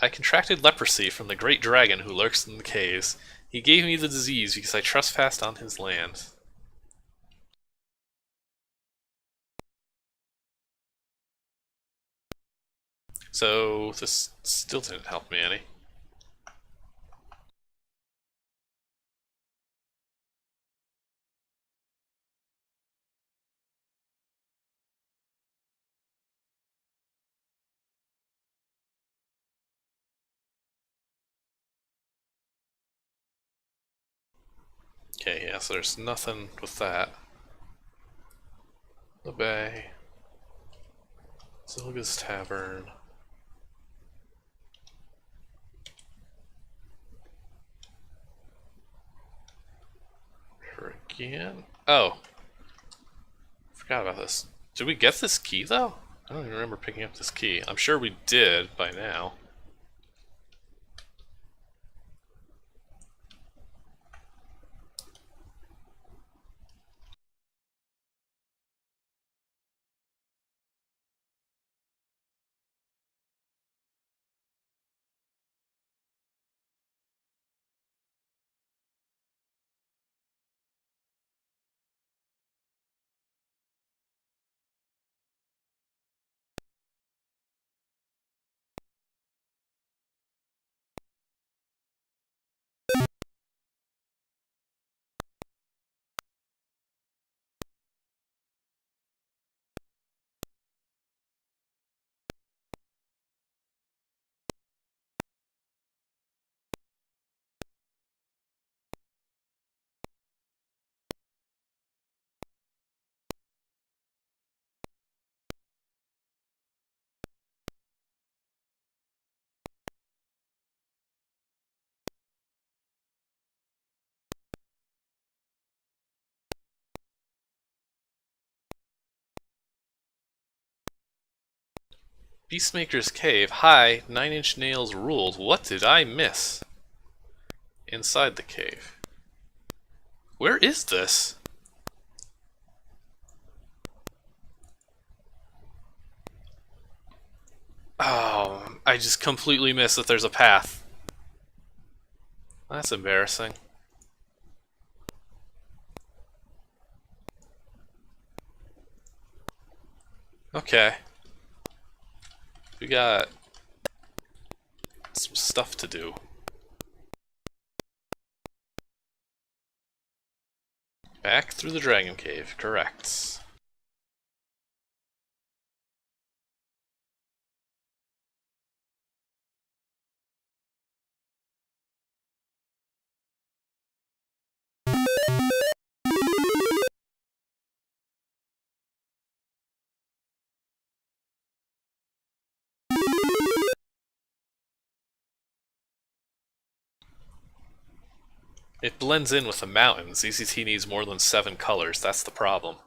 I contracted leprosy from the Great Dragon who lurks in the caves. He gave me the disease because I trespassed on his land. So, this still didn't help me any. Okay, yeah, so there's nothing with that. The Bay. Zilga's Tavern. Here again. Oh. Forgot about this. Did we get this key, though? I don't even remember picking up this key. I'm sure we did by now. Beastmaker's Cave. Hi, 9-inch nails ruled. What did I miss? Inside the cave. Where is this? Oh, I just completely missed that there's a path. That's embarrassing. Okay. We got some stuff to do. Back through the Dragon Cave, correct. It blends in with the mountains. ECT needs more than 7 colors, that's the problem.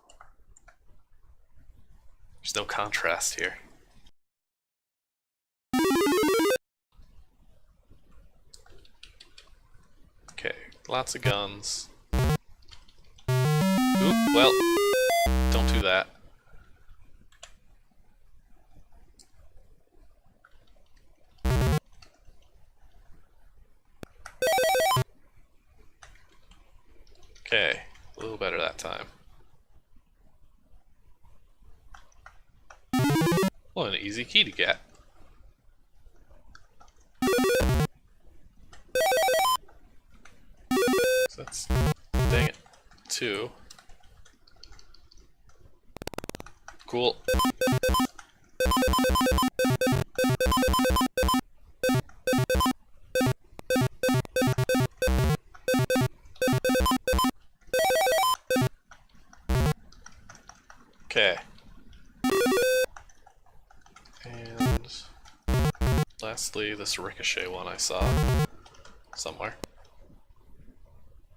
There's no contrast here. Okay, lots of guns. Oop, well, don't do that. Okay, a little better that time. Well, an easy key to get. So that's, dang it, 2. Cool. Okay. And lastly, this ricochet one I saw somewhere.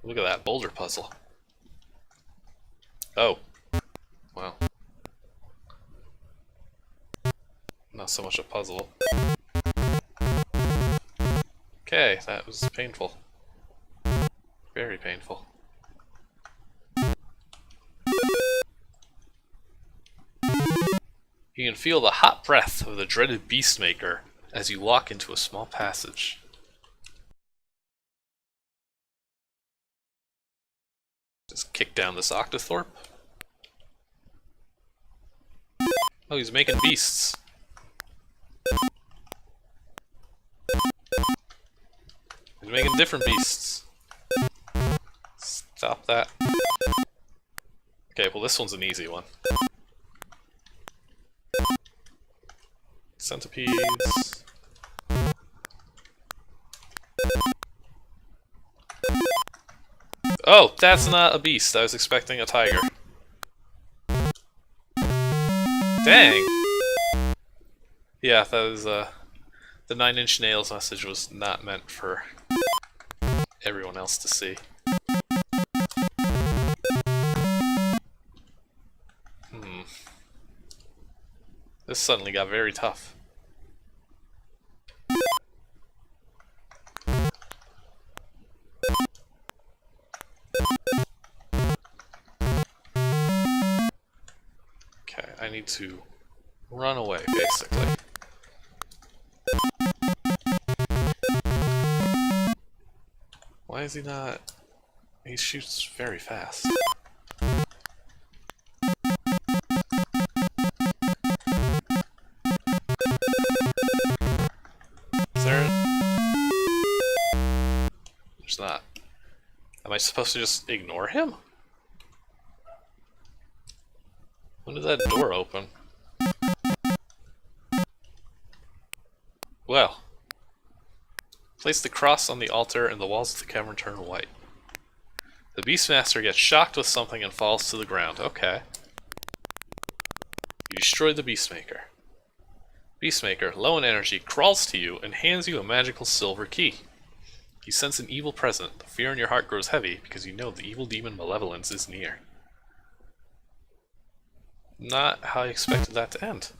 Look at that boulder puzzle. Oh. Wow. Not so much a puzzle. Okay, that was painful. Very painful. You can feel the hot breath of the dreaded Beastmaker as you walk into a small passage. Just kick down this Octothorpe. Oh, he's making beasts. He's making different beasts. Stop that. Okay, well this one's an easy one. Centipedes. Oh, that's not a beast. I was expecting a tiger. Dang! Yeah, that was, the 9-inch nails message was not meant for everyone else to see. This suddenly got very tough. Okay, I need to run away, basically. Why is he not... He shoots very fast. Is there... There's not. Am I supposed to just ignore him? When did that door open? Well. Place the cross on the altar and the walls of the cavern turn white. The Beastmaster gets shocked with something and falls to the ground. Okay. You destroy the Beastmaker. Beastmaker, low in energy, crawls to you and hands you a magical silver key. You sense an evil present. The fear in your heart grows heavy because you know the evil demon Malevolence is near. Not how I expected that to end.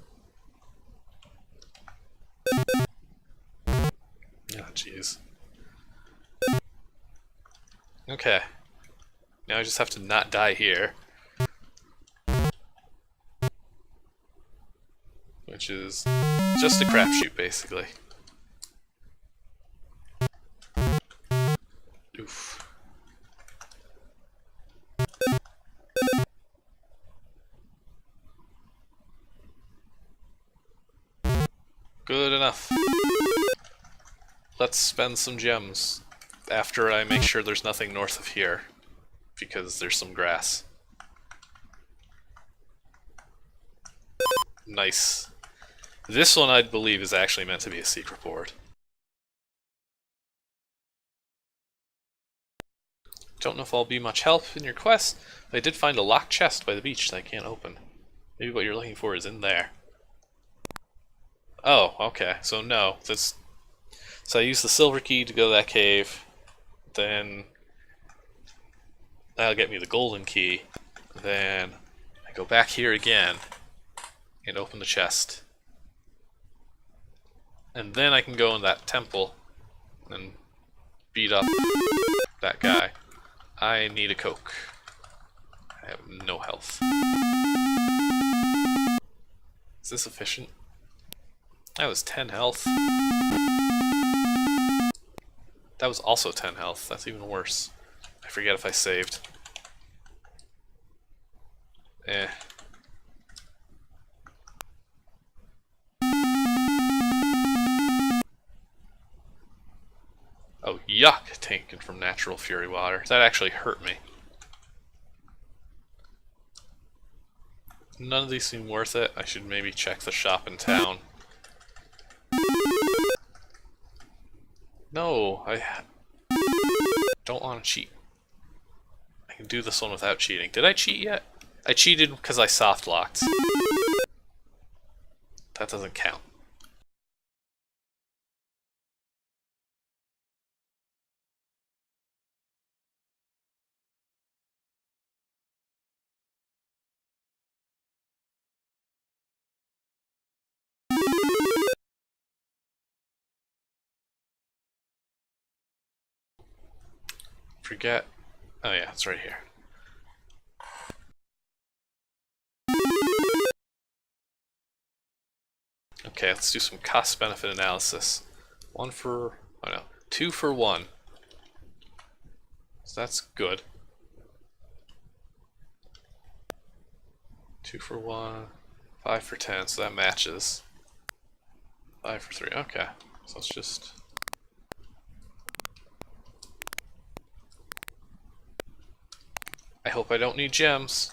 Oh, jeez. Okay. Now I just have to not die here. Which is just a crapshoot, basically. Oof. Good enough. Let's spend some gems after I make sure there's nothing north of here, because there's some grass. Nice. This one, I believe, is actually meant to be a secret board. Don't know if I'll be much help in your quest, but I did find a locked chest by the beach that I can't open. Maybe what you're looking for is in there. Oh, okay. So no, that's... So I use the silver key to go to that cave, then that'll get me the golden key, then I go back here again and open the chest. And then I can go in that temple and beat up that guy. I need a Coke. I have no health. Is this efficient? That was 10 health. That was also 10 health. That's even worse. I forget if I saved. Eh. Oh, yuck! Taken from natural fury water. That actually hurt me. None of these seem worth it. I should maybe check the shop in town. No, I don't want to cheat. I can do this one without cheating. Did I cheat yet? I cheated because I soft locked. That doesn't count. Forget. Oh yeah, it's right here. Okay, let's do some cost-benefit analysis. 2 for 1. So that's good. 2 for 1, 5 for 10, so that matches. 5 for 3, okay. So let's just... I hope I don't need gems.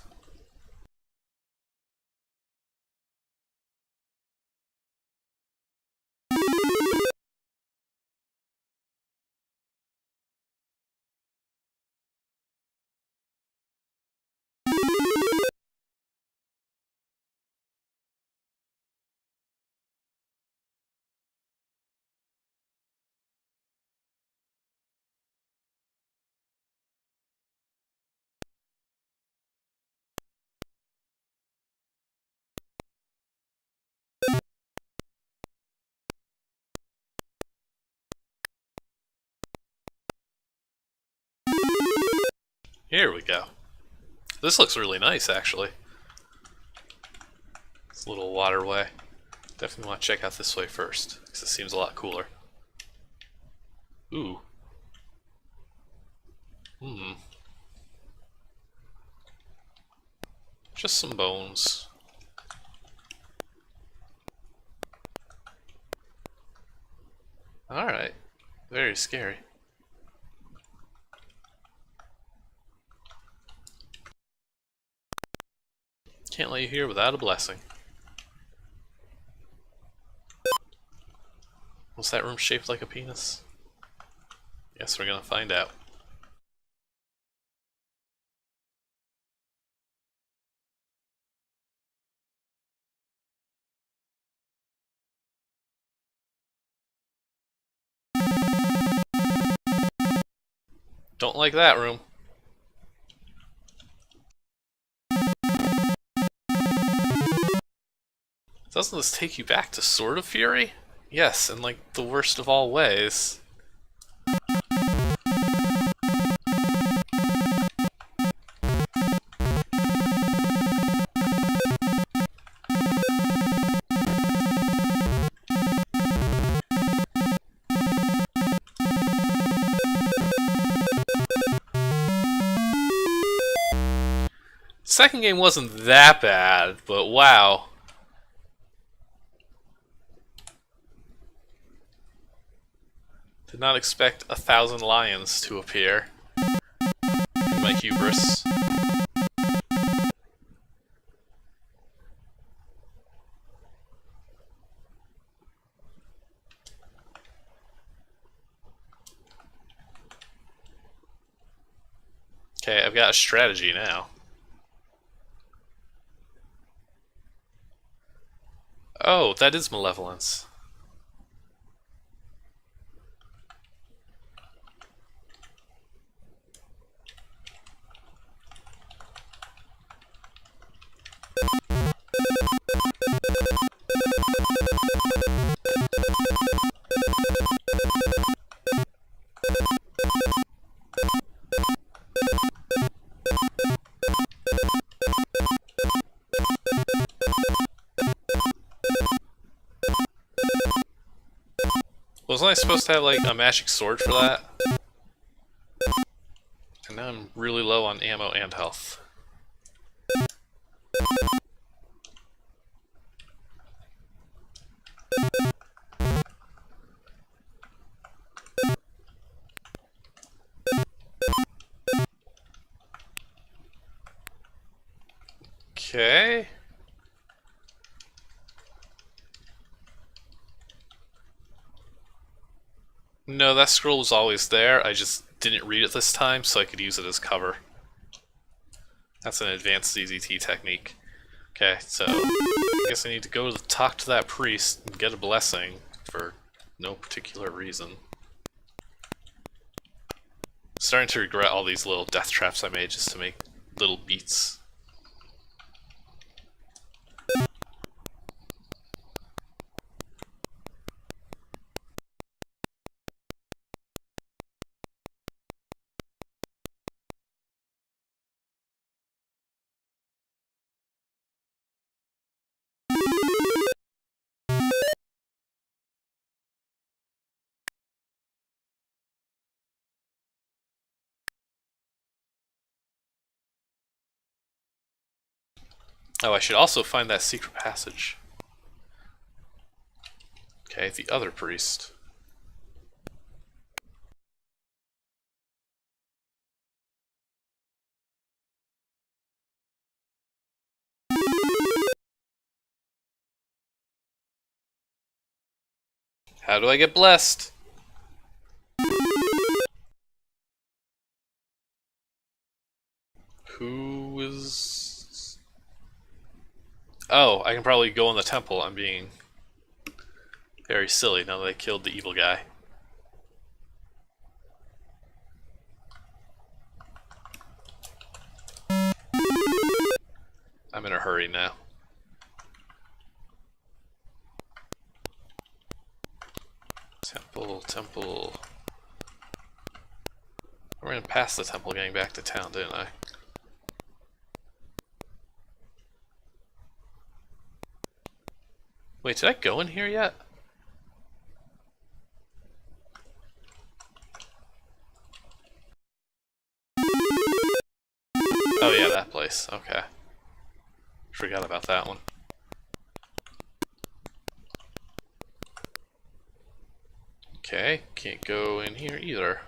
Here we go. This looks really nice, actually. It's a little waterway. Definitely want to check out this way first, because it seems a lot cooler. Ooh. Just some bones. Alright. Very scary. Can't let you here without a blessing. Was that room shaped like a penis? Guess we're gonna find out. Don't like that room. Doesn't this take you back to Sword of Fury? Yes, in like the worst of all ways. Second game wasn't that bad, but wow. Did not expect 1,000 lions to appear in my hubris. Okay, I've got a strategy now. Oh, that is malevolence. Wasn't I supposed to have like a magic sword for that? And now I'm really low on ammo and health. Okay. No, that scroll was always there. I just didn't read it this time, so I could use it as cover. That's an advanced ZZT technique. Okay, so I guess I need to go talk to that priest and get a blessing for no particular reason. Starting to regret all these little death traps I made just to make little beats. Oh, I should also find that secret passage. Okay, the other priest. How do I get blessed? Who is... Oh, I can probably go in the temple. I'm being very silly now that I killed the evil guy. I'm in a hurry now. Temple. I ran past the temple getting back to town, didn't I? Wait, did I go in here yet? Oh yeah, that place. Okay. Forgot about that one. Okay, can't go in here either.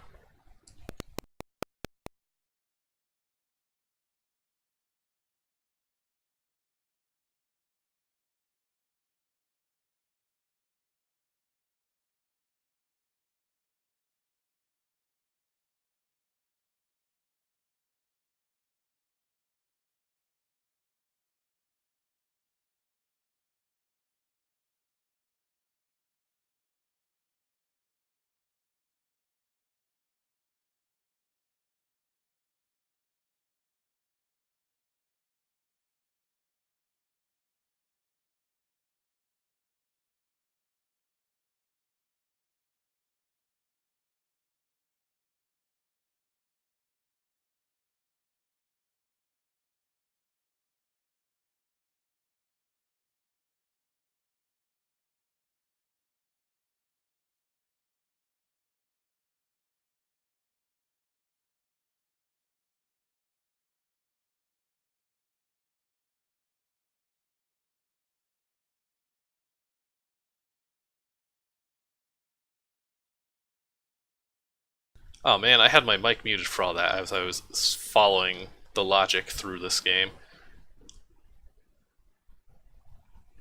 Oh man, I had my mic muted for all that as I was following the logic through this game.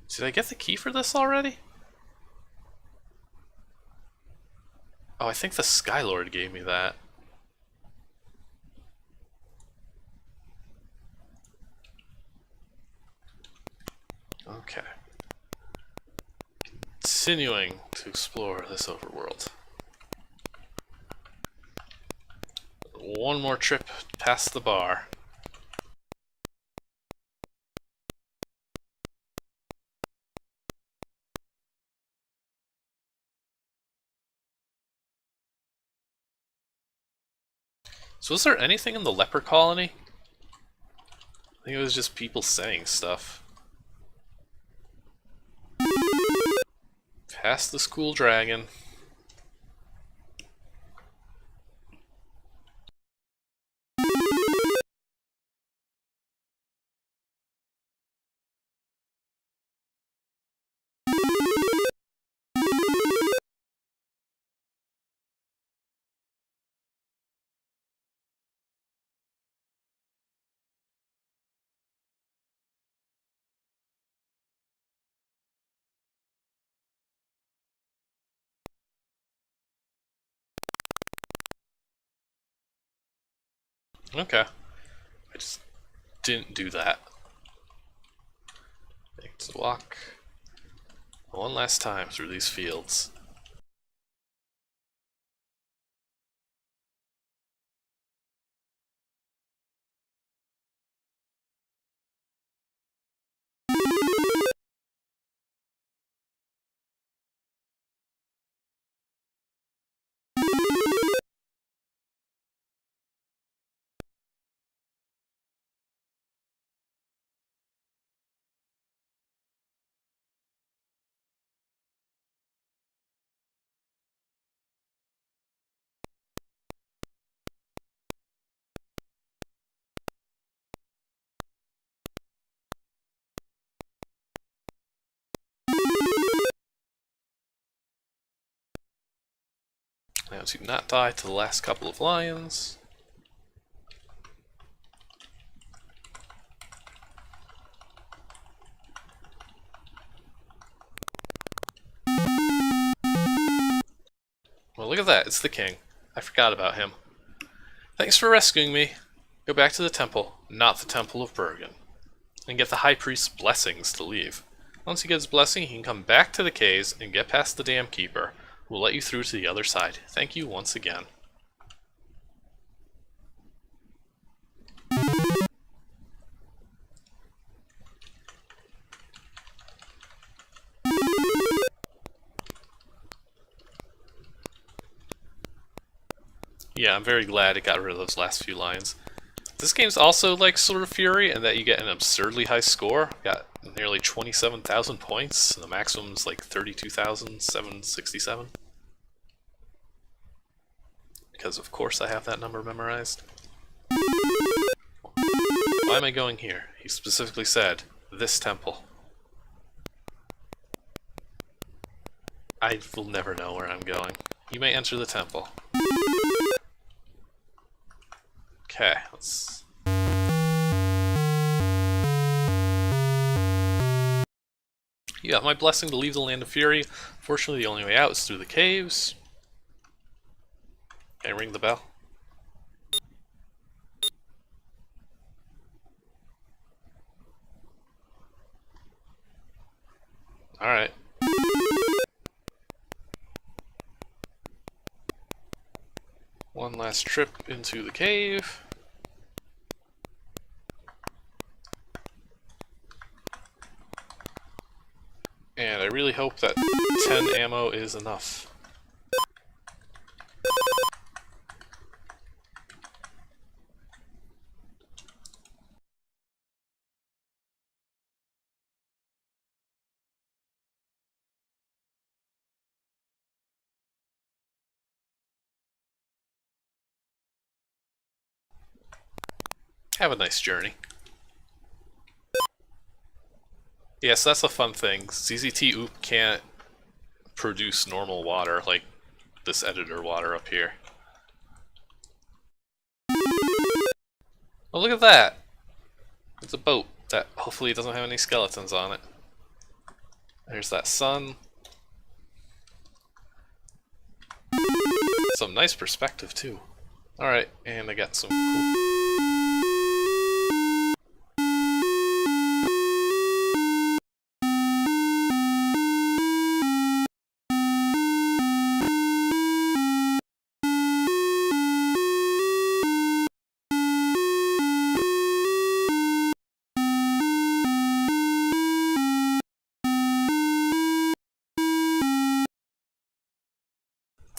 Did I get the key for this already? Oh, I think the Skylord gave me that. Okay. Continuing to explore this overworld. One more trip past the bar. So was there anything in the leper colony? I think it was just people saying stuff. Past the school dragon. Okay. I just didn't do that. Let's walk one last time through these fields. Now to not die to the last couple of lions. Well, look at that, it's the king. I forgot about him. Thanks for rescuing me. Go back to the temple, not the Temple of Bergen, and get the High Priest's blessings to leave. Once he gets his blessing, he can come back to the caves and get past the Dam Keeper, who will let you through to the other side. Thank you once again. Yeah, I'm very glad it got rid of those last few lines. This game's also like Sword of Fury in that you get an absurdly high score. Got nearly 27,000 points, and the maximum's like 32,767. Because of course I have that number memorized. Why am I going here? He specifically said, this temple. I will never know where I'm going. You may enter the temple. Okay, let's... You got my blessing to leave the Land of Fury. Fortunately, the only way out is through the caves. Can I ring the bell? Alright. One last trip into the cave. And I really hope that 10 ammo is enough. Have a nice journey. Yes, that's a fun thing. ZZT Oop can't produce normal water like this editor water up here. Oh, look at that! It's a boat that hopefully doesn't have any skeletons on it. There's that sun. Some nice perspective too. Alright, and I got some cool...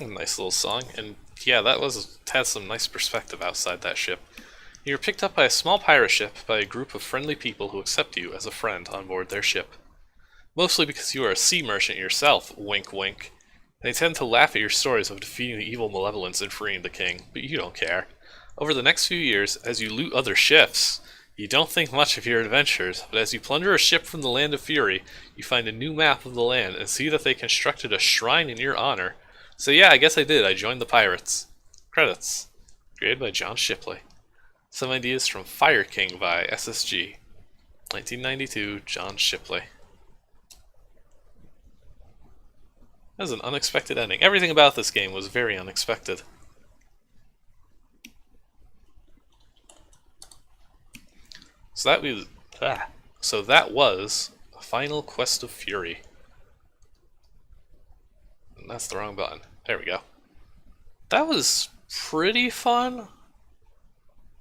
A nice little song, and yeah, that had some nice perspective outside that ship. You were picked up by a small pirate ship by a group of friendly people who accept you as a friend on board their ship. Mostly because you are a sea merchant yourself, wink wink. They tend to laugh at your stories of defeating the evil malevolence and freeing the king, but you don't care. Over the next few years, as you loot other ships, you don't think much of your adventures, but as you plunder a ship from the Land of Fury, you find a new map of the land and see that they constructed a shrine in your honor. So yeah, I guess I did. I joined the pirates. Credits. Created by John Shipley. Some ideas from Fire King by SSG. 1992, John Shipley. That was an unexpected ending. Everything about this game was very unexpected. So that was so that was Final Quest of Fury. And that's the wrong button. There we go. That was pretty fun.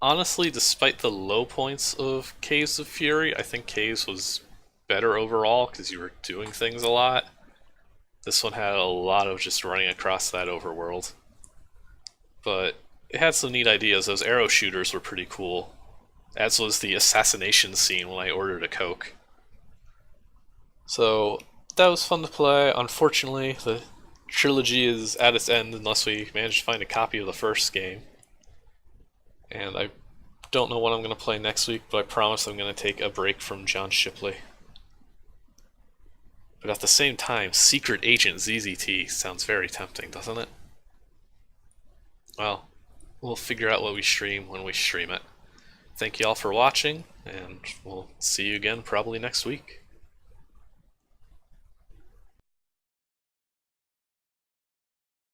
Honestly, despite the low points of Caves of Fury, I think Caves was better overall because you were doing things a lot. This one had a lot of just running across that overworld. But it had some neat ideas. Those arrow shooters were pretty cool. As was the assassination scene when I ordered a Coke. So that was fun to play. Unfortunately, the trilogy is at its end unless we manage to find a copy of the first game. And I don't know what I'm going to play next week, but I promise I'm going to take a break from John Shipley. But at the same time, Secret Agent ZZT sounds very tempting, doesn't it? Well, we'll figure out what we stream when we stream it. Thank you all for watching, and we'll see you again probably next week.